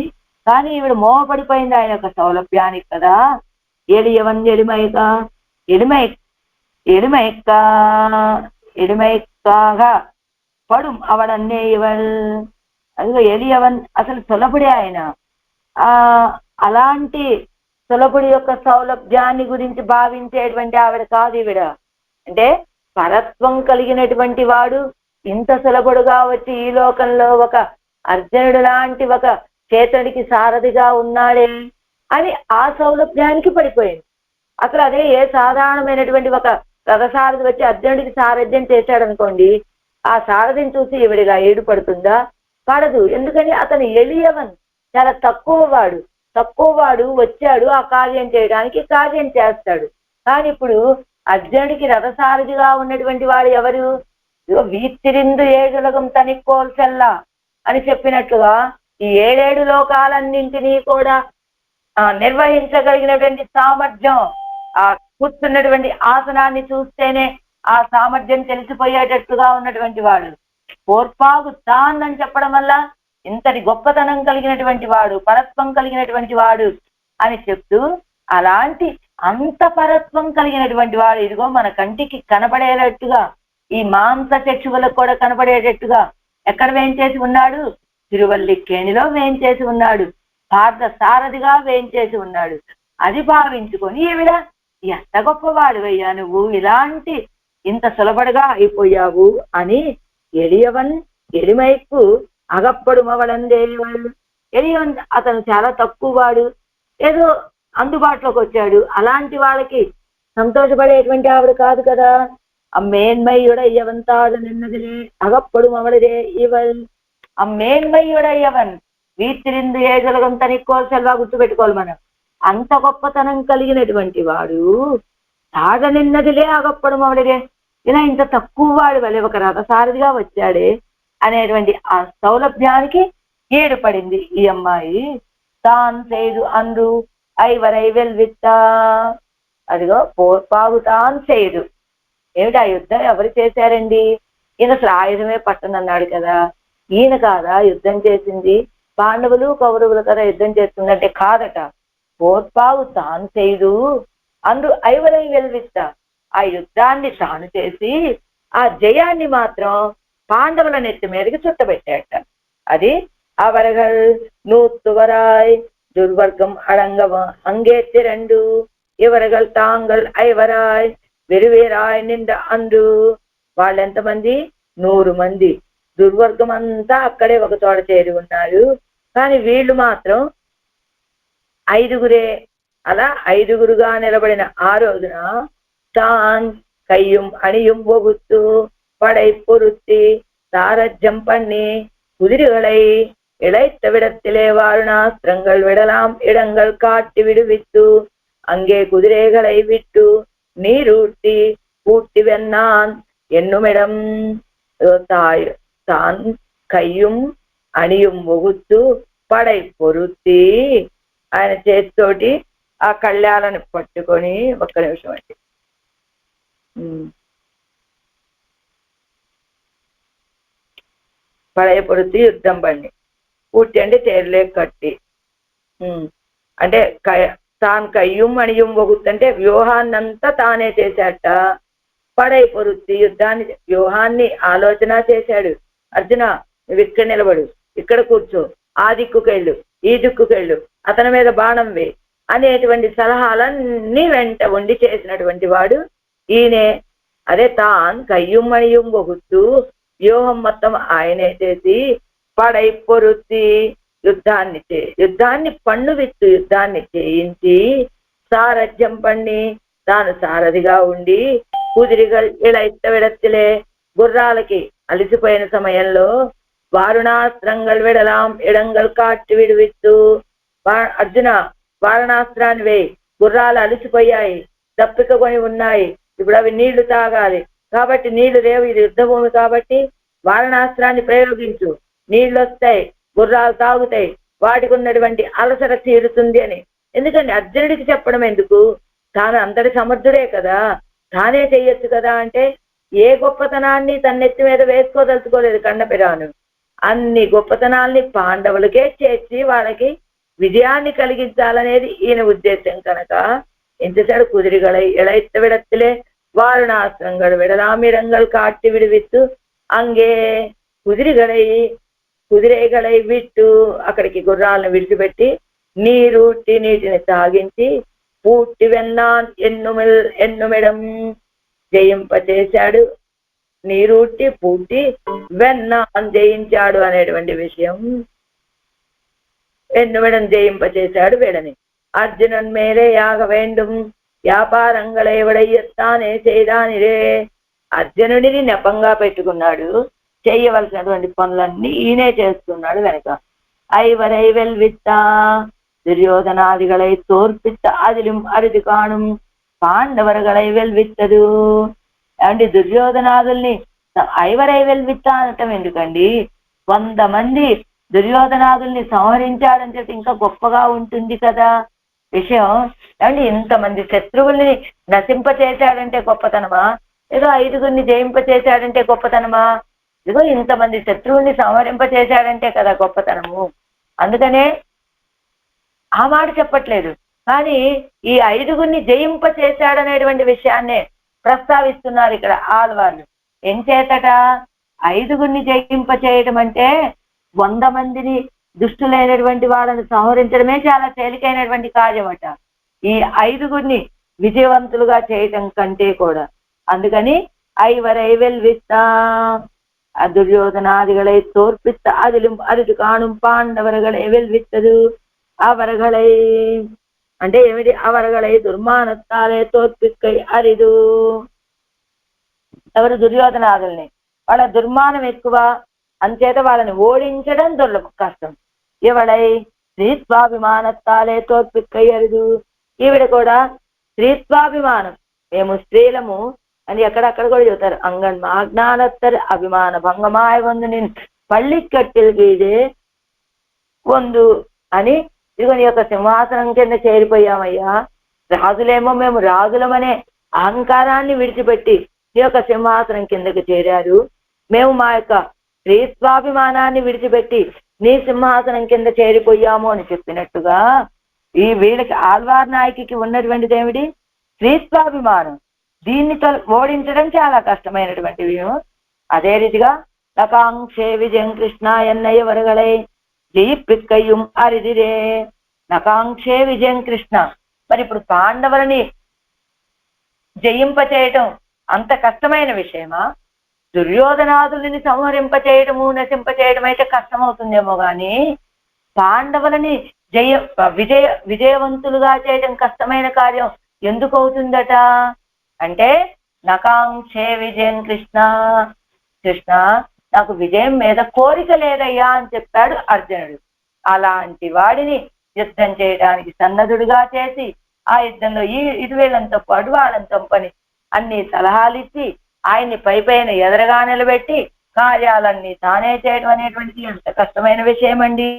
కానీ ఈవిడ మోహపడిపోయింది ఆయన యొక్క సౌలభ్యానికి కదా. ఎలియవన్ ఎలిమైక్కాగా పడుం అవడన్నే ఇవల్, అదిగో ఎలియవన్ అసలు సులభుడే ఆయన. అలాంటి సులభుడి యొక్క సౌలభ్యాన్ని గురించి భావించేటువంటి ఆవిడ కాదు ఈవిడ. అంటే పరత్వం కలిగినటువంటి వాడు ఇంత సులభుడుగా వచ్చి ఈ లోకంలో ఒక అర్జునుడు లాంటి ఒక చేతుడికి సారథిగా ఉన్నాడే అని ఆ సౌలభ్యానికి పడిపోయింది. అసలు అదే ఏ సాధారణమైనటువంటి ఒక రథసారథి వచ్చి అర్జునుడికి సారథ్యం చేశాడు అనుకోండి, ఆ సారథిని చూసి ఈవిడిగా ఏడు పడుతుందా? పడదు. ఎందుకని అతను ఎలియవన్, చాలా తక్కువ వాడు వచ్చాడు ఆ కార్యం చేయడానికి, కార్యం చేస్తాడు. కానీ ఇప్పుడు అర్జునుడికి రథసారథిగా ఉన్నటువంటి వాడు ఎవరు? వీతిరిందు ఏడులగం తనికోల్సెల్లా అని చెప్పినట్లుగా ఈ 7 లోకాలన్నింటినీ కూడా నిర్వహించగలిగినటువంటి సామర్థ్యం, ఆ కూర్చున్నటువంటి ఆసనాన్ని చూస్తేనే ఆ సామర్థ్యం తెలిసిపోయేటట్టుగా ఉన్నటువంటి వాడు. పోర్పాగు తాన్ అని చెప్పడం వల్ల ఇంతటి గొప్పతనం కలిగినటువంటి వాడు, పరత్వం కలిగినటువంటి వాడు అని చెప్తూ, అలాంటి అంత పరత్వం కలిగినటువంటి వాడు ఇదిగో మన కంటికి కనపడేటట్టుగా, ఈ మాంస చక్షువులకు కూడా కనపడేటట్టుగా ఎక్కడ వేయించేసి ఉన్నాడు? తిరువల్లికేణిలో వేయించేసి ఉన్నాడు. పార్థ సారథిగా వేయించేసి ఉన్నాడు. అది భావించుకొని ఈవిడ ఎంత గొప్పవాడు అయ్యా నువ్వు, ఇలాంటి ఇంత సులభడుగా అయిపోయావు అని ఎలిమైకు అగప్పడు మవళందేవల్. ఎలియవన్ అతను చాలా తక్కువ వాడు, ఏదో అందుబాటులోకి వచ్చాడు. అలాంటి వాళ్ళకి సంతోషపడేటువంటి ఆవిడ కాదు కదా. అమ్మేన్మయ్యుడయ్యవంతాడు నిన్నదిలే అగప్పడు మవళదే ఇవల్. అమ్మేన్మయ్యుడయ్యవన్ వీతిరిందు ఏజలగం తనికోసెల్వా, గుర్తుపెట్టుకోవాలి మనం. అంత గొప్పతనం కలిగినటువంటి వాడు తాగ నిన్నదిలే అగప్పడు మవళదే, ఇలా ఇంత తక్కువ వాడు వలె ఒక రథసారథిగా వచ్చాడే అనేటువంటి ఆ సౌలభ్యానికి ఏడుపడింది ఈ అమ్మాయి. తాన్ సేదు అందు ఐవరై వెల్విత్తా. అదిగో పోర్పాగు తాన్ సేదు. ఏమిటి ఆ యుద్ధం ఎవరు చేశారండి? ఈయన అసలు ఆయుధమే పట్టనన్నాడు కదా, ఈయన కాదా యుద్ధం చేసింది? పాండవులు కౌరవులు కదా యుద్ధం చేస్తుందంటే కాదట. పోర్పాగు తాను చేయదు అందు ఐవరై వెల్విత్తా. ఆ యుద్ధాన్ని తాను చేసి ఆ జయాన్ని మాత్రం పాండవుల నెత్తి మీదకి చుట్టబెట్టాట. అది అవరగల్ నూత్తువరాయ్ దుర్వర్గం అడంగవ అంగేత్తి రెండు ఇవరగల్ తాంగల్ ఐవరాయ్ వెరువేరాయ్ నింద అందు. వాళ్ళెంతమంది? 100 మంది. దుర్వర్గం అంతా అక్కడే ఒక చోట చేరి ఉన్నారు. కానీ వీళ్ళు మాత్రం 5గురే. అలా 5గురుగా నిలబడిన ఆ రోజున తాన్ కయ్యం అణిயும் ஒகுத்து படை பொருத்தி சாரஜ்யம் பண்ணி குதிரைகளை இழைத்த விடத்திலே வாரணாஸ்திரங்கள் விடலாம் இடங்கள் காட்டி விடுவித்து அங்கே குதிரைகளை விட்டு நீரூட்டி பூட்டி வென்னான் என்னுமிடம் தான் కయ్యం అణియం ఒగుత్తు పడై పొరుత్తి. ఆయన చేతితోటి ఆ కళ్యాణాన్ని పట్టుకొని, ఒక్క నిమిషం అండి, పడై పొరుత్తి యుద్ధం బండి పూర్తి అంటే తేరులే కట్టి, అంటే తాను కయ్యం అణియం ఒగుత్తు అంటే వ్యూహాన్నంతా తానే చేశాట. పడై పొరుత్తి యుద్ధాన్ని, వ్యూహాన్ని ఆలోచన చేశాడు. అర్జున నువ్వు ఇక్కడ నిలబడు, ఇక్కడ కూర్చో, ఆ దిక్కుకెళ్ళు, ఈ దిక్కుకెళ్ళు, అతని మీద బాణం వే అనేటువంటి సలహాలన్నీ వెంట ఉండి చేసినటువంటి వాడు ఈయనే. అదే తాన్ కయ్యం అణియం ఒగుత్తు, వ్యూహం మొత్తం ఆయనే చేసి పడై పొరుత్తి యుద్ధాన్ని పన్ను విత్తు యుద్ధాన్ని చేయించి సారథ్యం పన్ని తాను సారథిగా ఉండి కుదిరిగల్ ఇళైత్త విడత్తిలే గుర్రాలకి అలిసిపోయిన సమయంలో వారుణాస్త్రంగల్ విడలాం ఇడంగల్ కాట్టి విడువిత్తు. అర్జున వారణాస్త్రాన్ని వేయి, గుర్రాలు అలిసిపోయాయి, దప్పిక కొని ఉన్నాయి, ఇప్పుడు అవి నీళ్లు తాగాలి కాబట్టి నీళ్లు లేవు, ఇది యుద్ధభూమి కాబట్టి వారణాస్త్రాన్ని ప్రయోగించు, నీళ్లు వస్తాయి, గుర్రాలు తాగుతాయి, వాటికి ఉన్నటువంటి అలసట తీరుతుంది అని. ఎందుకంటే అర్జునుడికి చెప్పడం ఎందుకు? తాను అంతటి సమర్థుడే కదా, తానే చెయ్యొచ్చు కదా. అంటే ఏ గొప్పతనాన్ని తన్నెత్తి మీద వేసుకోదలుచుకోలేదు కన్నపిరాను. అన్ని గొప్పతనాల్ని పాండవులకే చేర్చి వాళ్ళకి విజయాన్ని కలిగించాలనేది ఈయన ఉద్దేశం కనుక ఎంతసేడు కుదిరిగలై ఇళైత్త విడత్తిలే వారుణాస్త్రంగడు విడలామిరంగల్ కాట్టి విడివిత్తు అంగే కుదిరేగలై విట్టు అక్కడికి గుర్రాలను విడిచిపెట్టి నీటిని తాగించి పూర్తి వెన్నాన్ ఎన్నుమిడం జయింపచేశాడు. నీరూట్టి పూటి వెన్న జయించాడు అనేటువంటి విషయం. వెన్నువిడన్ జయింపచేశాడు వీడని. అర్జునన్ మేరే యాగ వేండుం వ్యాపారంగళై విడయ్యత్తానే చేయడానిరే. అర్జునుడిని నెపంగా పెట్టుకున్నాడు, చేయవలసినటువంటి పనులన్నీ ఈయనే చేస్తున్నాడు వెనక. ఐవరై వెల్విత్తా దుర్యోధనాదిகளை తోర్పిత్త అదిலும் అరుది కాణుం పాండవరుகளை వెల్విత్తదు. అంటే దుర్యోధనాదుల్ని ఐవరై వెల్విత్తా అనటం ఎందుకండి? 100 మంది దుర్యోధనాదుల్ని సంహరించాడని చెప్పి ఇంకా గొప్పగా ఉంటుంది కదా విషయం. అంటే ఇంతమంది శత్రువుల్ని నశింపచేశాడంటే గొప్పతనమా? ఏదో 5గురిని జయింపచేశాడంటే గొప్పతనమా? ఇదిగో ఇంతమంది శత్రువుల్ని సంహరింపచేశాడంటే కదా గొప్పతనము. అందుకనే ఆ మాట చెప్పట్లేదు, కానీ ఈ 5గురిని జయింపచేశాడనేటువంటి విషయాన్నే ప్రస్తావిస్తున్నారు ఇక్కడ ఆళ్వార్లు. ఎంచేతట 5గురిని జయింపచేయడం అంటే 100 మందిని దుష్టులైనటువంటి వాళ్ళని సంహరించడమే చాలా తేలికైనటువంటి కార్యమట. ఈ 5గురిని విజయవంతులుగా చేయటం కంటే కూడా. అందుకని ఐవరై వెల్విత్తా దుర్యోధనాదిகளை தோற்பித்த அதிலும் அரிது காணும் பாண்டவர்களை వెల్విత్తదు. அவர்களை అంటే ఏమిటి? అవరగలై దుర్మానత్తాలే తోర్పిక్కై అరిదు. ఎవరు? దుర్యోధనాదుల్ని. వాళ్ళ దుర్మానం ఎక్కువ, అంచేత వాళ్ళని ఓడించడం కష్టం. ఇవడై స్త్రీత్వాభిమానత్తాలే తోర్పిక్కై అరిదు. ఈవిడ కూడా స్త్రీత్వాభిమానం, మేము స్త్రీలము అని ఎక్కడక్కడ కూడా చెబుతారు. అంగన్ మాజ్ఞానత్తర్ అభిమాన భంగమాయ వందు నేను పళ్ళిక్కట్టిల్ వీడే వందు అని. ఇదిగో నీ యొక్క సింహాసనం కింద చేరిపోయామయ్యా. రాజులేమో మేము రాజులమనే అహంకారాన్ని విడిచిపెట్టి నీ యొక్క సింహాసనం కిందకి చేరారు. మేము మా యొక్క స్త్రీత్వాభిమానాన్ని విడిచిపెట్టి నీ సింహాసనం కింద చేరిపోయాము అని చెప్పినట్టుగా ఈ వీళ్ళకి ఆళ్వార్ నాయకికి ఉన్నటువంటిది ఏమిటి? స్త్రీత్వాభిమానం. దీన్ని ఓడించడం చాలా కష్టమైనటువంటి విషయం. అదే రీతిగా నకాంక్షే విజయం కృష్ణ ఎన్నయ్య వరగలై జయిప్పిక్కయ్యం అరిదిరే. నకాంక్షే విజయం కృష్ణ. మరి ఇప్పుడు పాండవులని జయింపచేయటం అంత కష్టమైన విషయమా? దుర్యోధనాదులని సంహరింపచేయటము నశింపచేయడం అయితే కష్టమవుతుందేమో గాని పాండవులని విజయవంతులుగా చేయడం కష్టమైన కార్యం ఎందుకు అవుతుందట అంటే, నకాంక్షే విజయం కృష్ణ. కృష్ణ, నాకు విజయం మీద కోరిక లేదయ్యా అని చెప్పాడు అర్జునుడు. అలాంటి వాడిని యుద్ధం చేయడానికి సన్నద్ధుడిగా చేసి ఆ యుద్ధంలో ఇటు వీళ్ళంతో పాటు వాళ్ళంతో పని అన్ని సలహాలు ఇచ్చి ఆయన్ని పైపైన ఎదరగా నిలబెట్టి కార్యాలన్నీ తానే చేయడం అనేటువంటిది ఎంత కష్టమైన విషయం అండి.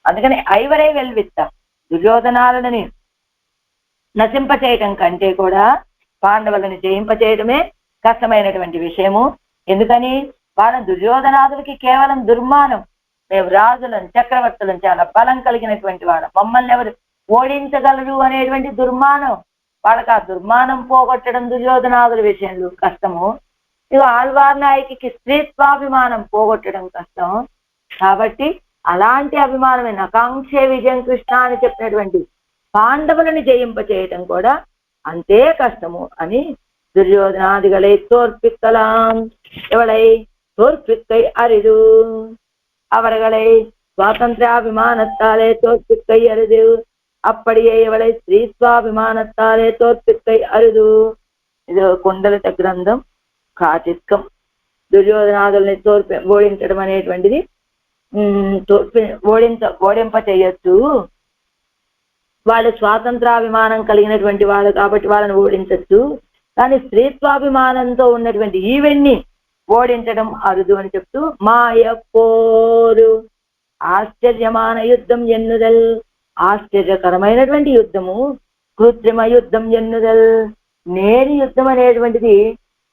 అందుకని ఐవరే వెల్విత్త దుర్యోధనాలని నశింపచేయటం కంటే కూడా పాండవులను జయింపచేయడమే కష్టమైనటువంటి విషయము. ఎందుకని? వాళ్ళ దుర్యోధనాదులకి కేవలం దుర్మానం, మేము రాజులను చక్రవర్తులను చాలా బలం కలిగినటువంటి వాళ్ళ, మమ్మల్ని ఎవరు ఓడించగలరు అనేటువంటి దుర్మానం. వాళ్ళకి ఆ దుర్మానం పోగొట్టడం దుర్యోధనాదుల విషయంలో కష్టము. ఇక ఆళ్వార్ నాయకికి స్త్రీత్వాభిమానం పోగొట్టడం కష్టం. కాబట్టి అలాంటి అభిమానమే నకాంక్షే విజయం కృష్ణ అని చెప్పినటువంటి పాండవులను జయింపచేయటం కూడా అంతే కష్టము అని దుర్యోధనాదిகளை தோற்பிக்கலாம். ఎవడై தோற்பிக்கை அரிது. அவர்களை స్వాతంత్ర్యాభిమానత్తాలే தோற்பிக்கை அரிது. அப்படியே ఎవడై స్త్రీత్వాభిమానత్తాలే தோற்பிக்கை అరుదు. ఇది కుండలిత గ్రంథం కాచిత్కం. దుర్యోధనాదుల్ని ఓడించడం అనేటువంటిది ఓడింప చేయొచ్చు. వాళ్ళు స్వాతంత్రాభిమానం కలిగినటువంటి వాళ్ళు కాబట్టి వాళ్ళని ఓడించచ్చు. కానీ స్త్రీత్వాభిమానంతో ఉన్నటువంటి ఈవెన్ని ఓడించడం అరుదు అని చెప్తూ మాయ పోరు ఆశ్చర్యమాన యుద్ధం ఎన్నుదల్. ఆశ్చర్యకరమైనటువంటి యుద్ధము కృత్రిమ యుద్ధం ఎన్నుదల్. నేరి యుద్ధం అనేటువంటిది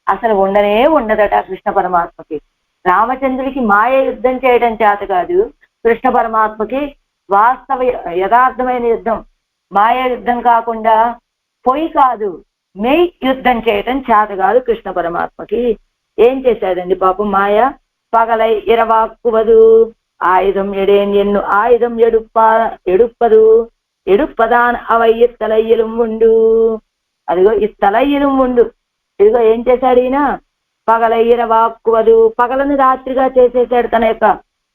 అసలు ఉండనే ఉండదట కృష్ణ పరమాత్మకి. రామచంద్రుడికి మాయ యుద్ధం చేయడం చేత కాదు, కృష్ణ పరమాత్మకి వాస్తవ యథార్థమైన యుద్ధం మాయ యుద్ధం కాకుండా పొయ్యి కాదు మెయ్ యుద్ధం చేయటం చేత కాదు కృష్ణ పరమాత్మకి. ఏం చేశాడండి పాపం మాయ? పగలై ఇరవాక్కువదు ఆయుధం ఎడేన్ ఎన్ను ఆయుధం எடுப்பது எடுப்பதான் అவை ఇత్తలయ్యலும் ఉండు. అదిగో ఇత్తలయ్యலும் ఉండు. ఇదిగో ఏం చేశాడు ఈయన? పగలయ్యర వాక్కువదు, పగలను రాత్రిగా చేసేసాడు. తన యొక్క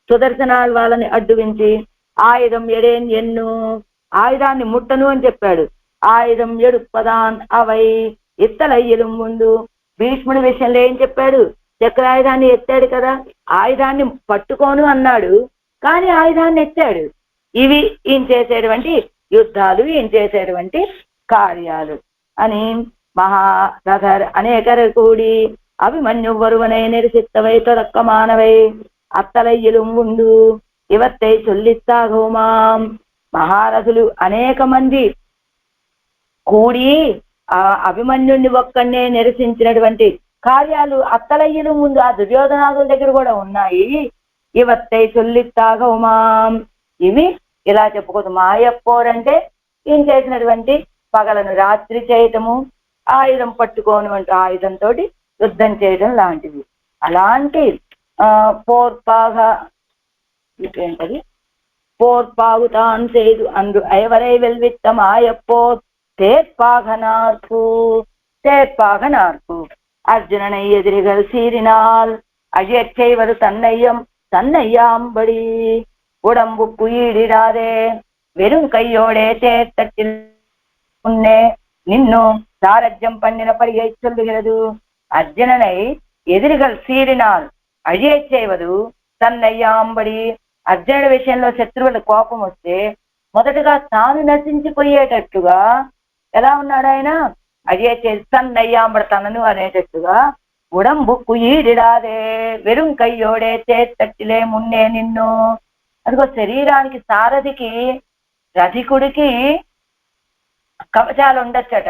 సుదర్శనాలు వాళ్ళని అడ్డువించి ఆయుధం ఎడేన్ ఎన్ను, ఆయుధాన్ని ముట్టను అని చెప్పాడు. ఆయుధం ఎడుపదాన్ అవై ఇత్తలయ్యలు ముందు. భీష్ముడి విషయంలో ఏం చెప్పాడు? చక్రాయుధాన్ని ఎత్తాడు కదా, ఆయుధాన్ని పట్టుకోను అన్నాడు, కానీ ఆయుధాన్ని ఎత్తాడు. ఇవి ఈయన చేసేటువంటి యుద్ధాలు, ఈయన చేసేటువంటి కార్యాలు అని మహారథర్ అనేకరు కూడి అభిమన్యు వరువనై నిరసిత్తవై తొడక్కమానవై అత్తలయ్యలు ముందు ఇవత్తై చొల్లిస్తాగోమాం. మహారథులు అనేక మంది కూడి ఆ అభిమన్యుణ్ణి ఒక్కనే నిరసించినటువంటి కార్యాలు అత్తలయ్యలు ముందు ఆ దుర్యోధనాదుల దగ్గర కూడా ఉన్నాయి. ఇవత్తై చొల్లిస్తాగోమాం. ఇవి ఇలా చెప్పుకోదు. మాయప్పోరంటే ఈయన చేసినటువంటి పగలను రాత్రి చేయటము, ఆయుధం పట్టుకోను అంటే ఆయుధంతో యుద్ధం చేయడం లాంటివి. అలాంటి పోర్పాగ ఏంటది పోర్పాగుతాన్ செய்து அன்று ஐவரை வெல்வித்த மாயப்போர் தேர்ப்பாகனார்க்கு தேர்ப்பாகனார்க்கு அர்ஜுனனை எதிரிகள் சீறினால் அழியச் செய்வது தன்னையாம்படி உடம்புக்கு ஈடிடாதே வெறும் கையோடே தேர்த்தட்டில் முன்னே நின்னும் சாரஜ்யம் பண்ணின படியை சொல்லுகிறது. అర్జుననై ఎదిరిగల్ సీరినాల్ అழிయச் చేయవదు తన్నయ్యాంబడి. అర్జునుడి విషయంలో శత్రువుల కోపం వస్తే మొదటగా తాను నశించిపోయేటట్టుగా ఎలా ఉన్నాడు ఆయన? అழிయச் చేసి తన్నయ్యాంబడి, తనను అనేటట్టుగా ఉడంబు కుయిడిడాదే వెరుం కయ్యోడే చేతట్టిలే మున్నే నిన్ను. అదిగో శరీరానికి సారథికి రథికుడికి కవచాలు ఉండొచ్చట,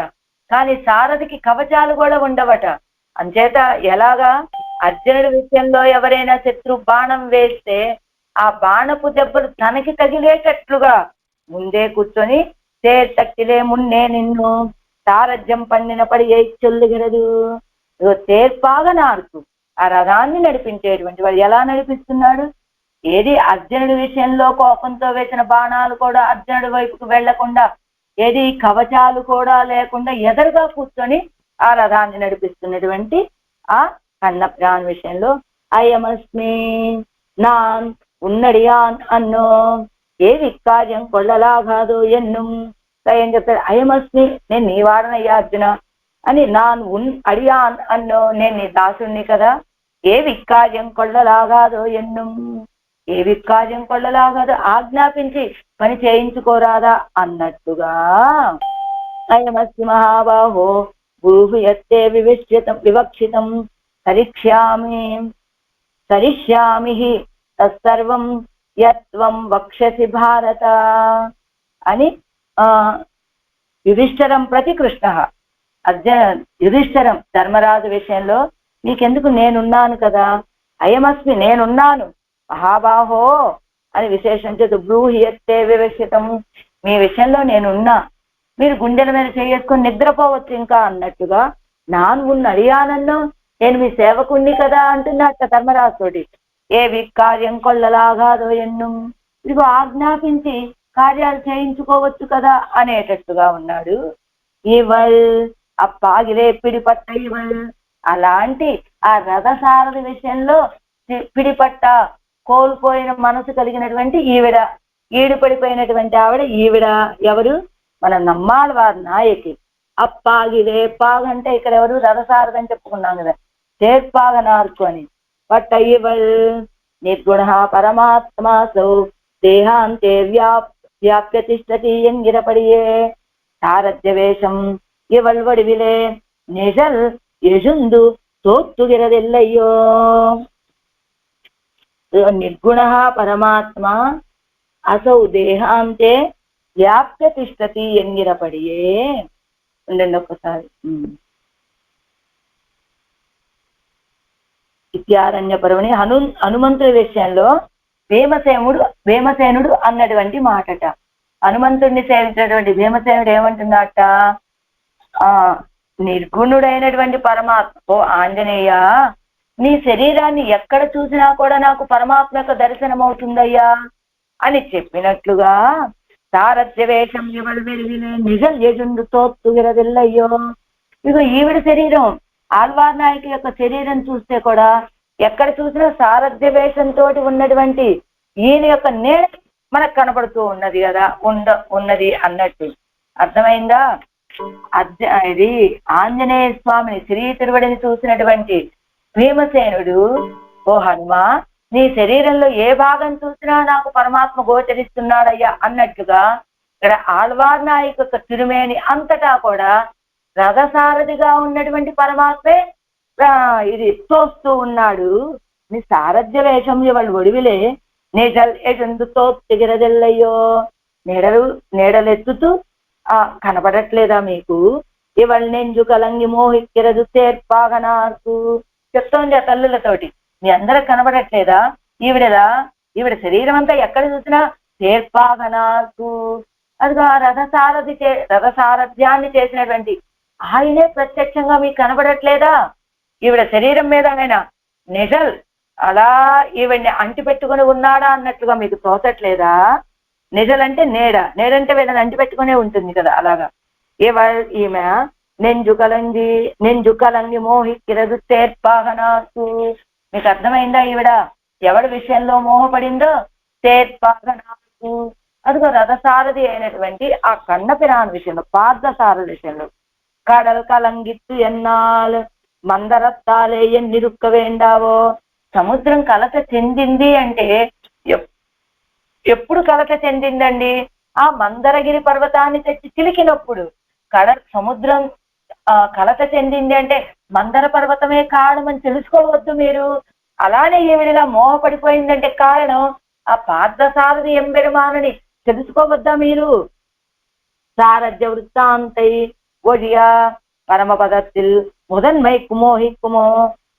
కానీ సారథికి కవచాలు కూడా ఉండవట. అంచేత ఎలాగా అర్జునుడి విషయంలో ఎవరైనా శత్రు బాణం వేస్తే ఆ బాణపు దెబ్బలు తనకి తగిలేటట్లుగా ముందే కూర్చొని తేర్తట్టిలే మున్నే నిన్ను సారథ్యం పండిన పడి ఏ చొల్లుగిరదు. తేర్పాగా నార్కు ఆ రథాన్ని నడిపించేటువంటి వాడు ఎలా నడిపిస్తున్నాడు? ఏది అర్జునుడి విషయంలో కోపంతో వేసిన బాణాలు కూడా అర్జునుడి వైపుకు వెళ్లకుండా, ఏది కవచాలు కూడా లేకుండా ఎదురుగా కూర్చొని ఆ రథాన్ని నడిపిస్తున్నటువంటి ఆ కన్నప్రాన్ విషయంలో అయమస్మి నాన్ ఉన్నడియాన్ అన్నో ఏ వికార్యం కొల్లలాగాదో ఎన్ను. ఏం చెప్తాడు? అయమస్మి, నేను నీ వాడనయ్యా అర్జున అని. నాన్ అడియాన్ అన్నో, నేను నీ దాసుణ్ణి కదా. ఏ వికార్యం కొల్లలాగాదో ఎన్ను, ఏ వికార్యం కొల్లలాగాదో ఆజ్ఞాపించి పని చేయించుకోరాదా అన్నట్టుగా అయమస్మి మహాబాహో భూహు యత్తే వివక్షితం కరిష్యామి తత్సర్వం యత్వం వక్షసి భారత అని యుధిష్ఠిరం ప్రతి కృష్ణ. యుధిష్ఠిరం ధర్మరాజు విషయంలో నీకెందుకు, నేనున్నాను కదా, అయమస్మి నేనున్నాను మహాబాహో అని విశేషం చేత బ్రూహియత్తే వివక్షితం, మీ విషయంలో నేనున్నా, మీరు గుండెల మీద చేసుకొని నిద్రపోవచ్చు ఇంకా అన్నట్టుగా నాను అడియానన్ను, నేను మీ సేవకుణ్ణి కదా అంటున్నట్ట ధర్మరాజుతోటి. ఏ వికార్యం కొల్లలాగాదో ఎన్ను, ఇదిగో ఆజ్ఞాపించి కార్యాలు చేయించుకోవచ్చు కదా అనేటట్టుగా ఉన్నాడు. ఇవల్ అప్పాగిలే పిడిపట్ట ఇవల్, అలాంటి ఆ రథసారథి విషయంలో పిడిపట్ట కోల్పోయిన మనసు కలిగినటువంటి ఈవిడ, ఈడుపడిపోయినటువంటి ఆవిడ ఈవిడ ఎవరు? మన నమ్మాళ్ళ వారి నాయకి. అప్పాగిలే, పాగంటే ఇక్కడ ఎవరు? రథసారథి అని చెప్పుకున్నాం కదా, తేర్పాగ నార్కు అని. పట్ట ఇవల్ నిర్గుణ పరమాత్మాసౌ దేహాంతే వ్యాప్యతిష్టతి ఎంగిరపడియే సారథ్య వేషం ఇవల్ వడివిలే నిజల్ యజుందు తోత్తుగిరదెల్లయ్యో. నిర్గుణ పరమాత్మ అసౌ దేహాంతే వ్యాప్య తిష్టతి ఎంగిరపడియే. ఉండండి ఒక్కసారి. ఇత్యారణ్య పర్వణి హనుమంతుడి విషయంలో భీమసేనుడు అన్నటువంటి మాటట. హనుమంతుడిని సేవించినటువంటి భీమసేనుడు ఏమంటున్నట్ట? నిర్గుణుడైనటువంటి పరమాత్మ, ఓ ఆంజనేయ, నీ శరీరాన్ని ఎక్కడ చూసినా కూడా నాకు పరమాత్మ యొక్క దర్శనం అవుతుందయ్యా అని చెప్పినట్లుగా సారథ్య వేషం ఎవరు వెలిగిలే నిజం యజుండు తోత్తుగిరదిల్లయ్యో. ఇగో ఈవిడ శరీరం ఆళ్వార్ నాయకు యొక్క శరీరం చూస్తే కూడా ఎక్కడ చూసినా సారథ్య వేషంతో ఉన్నటువంటి ఈయన యొక్క నీడ మనకు కనబడుతూ ఉన్నది కదా, ఉన్నది అన్నట్టు. అర్థమైందా? ఇది ఆంజనేయ స్వామిని శ్రీ తిరువడిని చూసినటువంటి భీమసేనుడు, ఓ హనుమా, నీ శరీరంలో ఏ భాగం చూసినా నాకు పరమాత్మ గోచరిస్తున్నాడయ్యా అన్నట్టుగా ఇక్కడ ఆళ్వార్ నాయకు యొక్క తిరుమేని అంతటా కూడా రథసారథిగా ఉన్నటువంటి పరమాత్మే ఇది తోస్తూ ఉన్నాడు. నీ సారథ్య వేషం ఇవాళ ఒడివిలే నీడల్ ఎజందుతో తిగిరదెల్లయ్యో, నీడలెత్తుతూ కనబడట్లేదా మీకు? ఇవాళ నెంజు కలంగి మోహిక్కిరదు తేర్పాగనార్కు చెప్తోంది ఆ తల్లులతోటి. మీ అందరికి కనబడట్లేదా? ఈవిడ శరీరం అంతా ఎక్కడ చూసినా తేర్పాగనార్కు, అదిగా రథసారథ్యాన్ని చేసినటువంటి ఆయనే ప్రత్యక్షంగా మీకు కనబడట్లేదా? ఈవిడ శరీరం మీద ఆయన నిజల్ అలా ఈవిడ్ని అంటి పెట్టుకుని ఉన్నాడా అన్నట్లుగా మీకు తోచట్లేదా? నిజలంటే నేడంటే వీళ్ళని అంటి పెట్టుకునే ఉంటుంది కదా, అలాగా. ఈమె నెంజు కలంగి మోహిక్కిరదు తేర్పాగనాకు. మీకు అర్థమైందా? ఈవిడ ఎవడి విషయంలో మోహపడిందో? తేర్పాగనాకు, అదిగో రథసారథి అయినటువంటి ఆ కన్నపిరాన్ విషయంలో, పార్థసారథి విషయంలో. కడల్ కలంగిత్తు ఎన్నాళ్ళు మందరత్తాలే ఎన్నిరుక్క వేండావో. సముద్రం కలత చెందింది అంటే ఎప్పుడు కలత చెందిందండి? ఆ మందరగిరి పర్వతాన్ని తెచ్చి చిలికినప్పుడు. సముద్రం కలత చెందింది అంటే మందర పర్వతమే కారణమని తెలుసుకోవద్దు మీరు. అలానే ఈవిడిలా మోహపడిపోయిందంటే కారణం ఆ పార్థసారథి ఎంబెరుమానని తెలుసుకోవద్దా మీరు? సారథ్య వృత్తాంతై ఒడియ పరమపదத்தில் முதன்மை కుమోహిక్కుమో.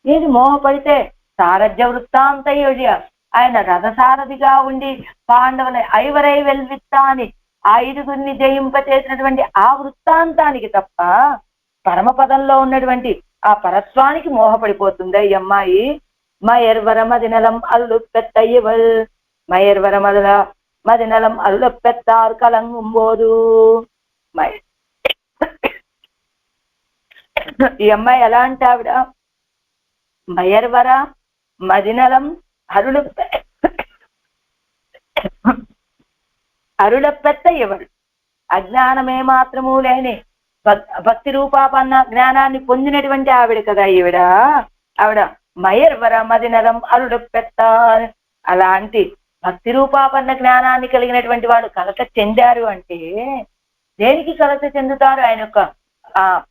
ఇది మోహపడితే సారథ్య వృత్తాంతై ఒడియ, ఆయన రథసారథిగా ఉండి పాండవుల ఐవరై వెల్విత్తా అని 5 జయింపచేసినటువంటి ఆ వృత్తాంతానికి తప్ప పరమపదంలో ఉన్నటువంటి ఆ పరత్వానికి మోహపడిపోతుంది ఈ అమ్మాయి. మయర్వర మదినలం అల్లు పెత్తయ్యవల్, మయర్వర మదినలం అల్లు పెత్తారు కలంగుంబోదు. ఈ అమ్మాయి ఎలా అంటే ఆవిడ మయర్వర మదినలం అరుళపెత్త ఎవరు? అజ్ఞానమే మాత్రము లేని భక్తి రూపాపన్న జ్ఞానాన్ని పొందినటువంటి ఆవిడ కదా ఆవిడ మయర్వర మదినలం అరుళపెత్త. అలాంటి భక్తి రూపాపన్న జ్ఞానాన్ని కలిగినటువంటి వాళ్ళు కలత చెందారు అంటే దేనికి కలత చెందుతారు? ఆయన యొక్క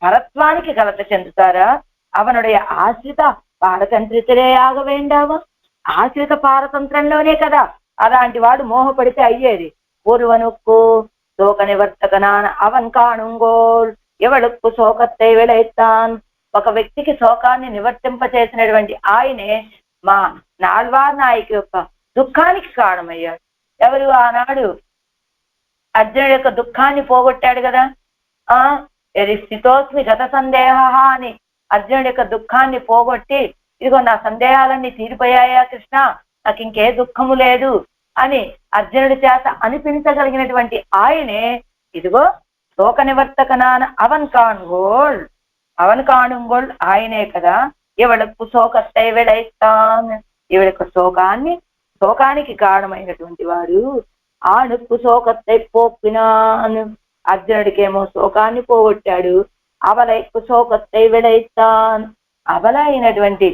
పరత్వానికి కలత చెందుతారా? అవనుடைய ఆశ్రిత పారతంత్రితలే ఆగ వేండావా. ఆశ్రిత పారతంత్రంలోనే కదా అలాంటి వాడు మోహపడితే అయ్యేది. ஒருவனுக்கு சோக நிவர்த்தகனான அவன் కాణుంగోల్, ఎవడుకు శోకத்தை విளைத்தான். ఒక వ్యక్తికి శోకాన్ని నివర్తింపచేసినటువంటి ఆయనే మా నాల్వార్ నాయకు యొక్క దుఃఖానికి కారణమయ్యాడు. ఎవరు? ఆనాడు అర్జునుడి యొక్క దుఃఖాన్ని పోగొట్టాడు కదా. స్థితోస్మి గత సందేహ అని అర్జునుడి యొక్క దుఃఖాన్ని పోగొట్టి, ఇదిగో నా సందేహాలన్నీ తీరిపోయాయా కృష్ణ, నాకు ఇంకే దుఃఖము లేదు అని అర్జునుడి చేత అనిపించగలిగినటువంటి ఆయనే ఇదిగో శోక నివర్తకనాన అవన్ కాణుంగోల్ ఆయనే కదా. ఎవడకు శోకత్తై విளைத்தான், ఈవిడకు శోకానికి కారణమైనటువంటి వాడు. ఆనుకు శోకత్తై పోక్కినాన్, అర్జునుడికేమో శోకాన్ని పోగొట్టాడు. అవలైకు శోకత్తై విளைத்தான், అవల అయినటువంటి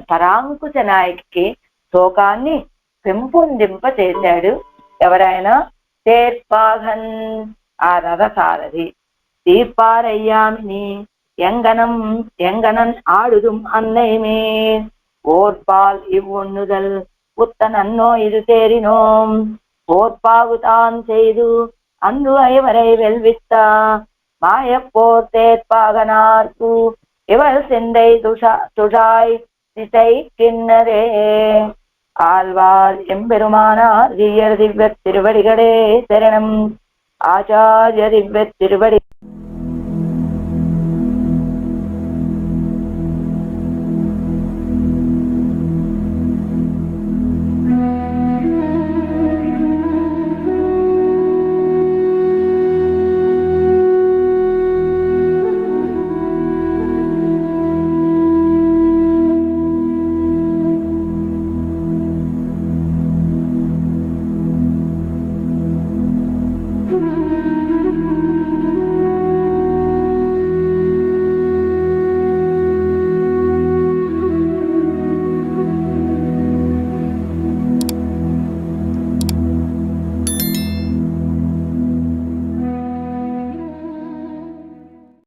పరాంకుశ నాయకి శోకాన్ని పెంపొందింప చేశాడు. ఎవరైనా? తేర్పాగన్, ఆ రథసారథి. తీర్పారయ్యామిని ఎంగనన్ ఆడుదుం అన్నైమే ஓர்பால் இவ்வுண்ணுதல் புத்தனன்னோ இது தேரினோம் போர்ப்பாகுதான் செய்து அன்று ஐவரை வெல்வித்தா மாயப்போர் தேர்ப்பாகனார்க்கு இவள் சிந்தை துஷாய் திசை கிண்ணரே. ஆழ்வார் எம்பெருமானார் திவ்ய திருவடிகளே சரணம். ஆச்சாரிய திவ்ய திருவடி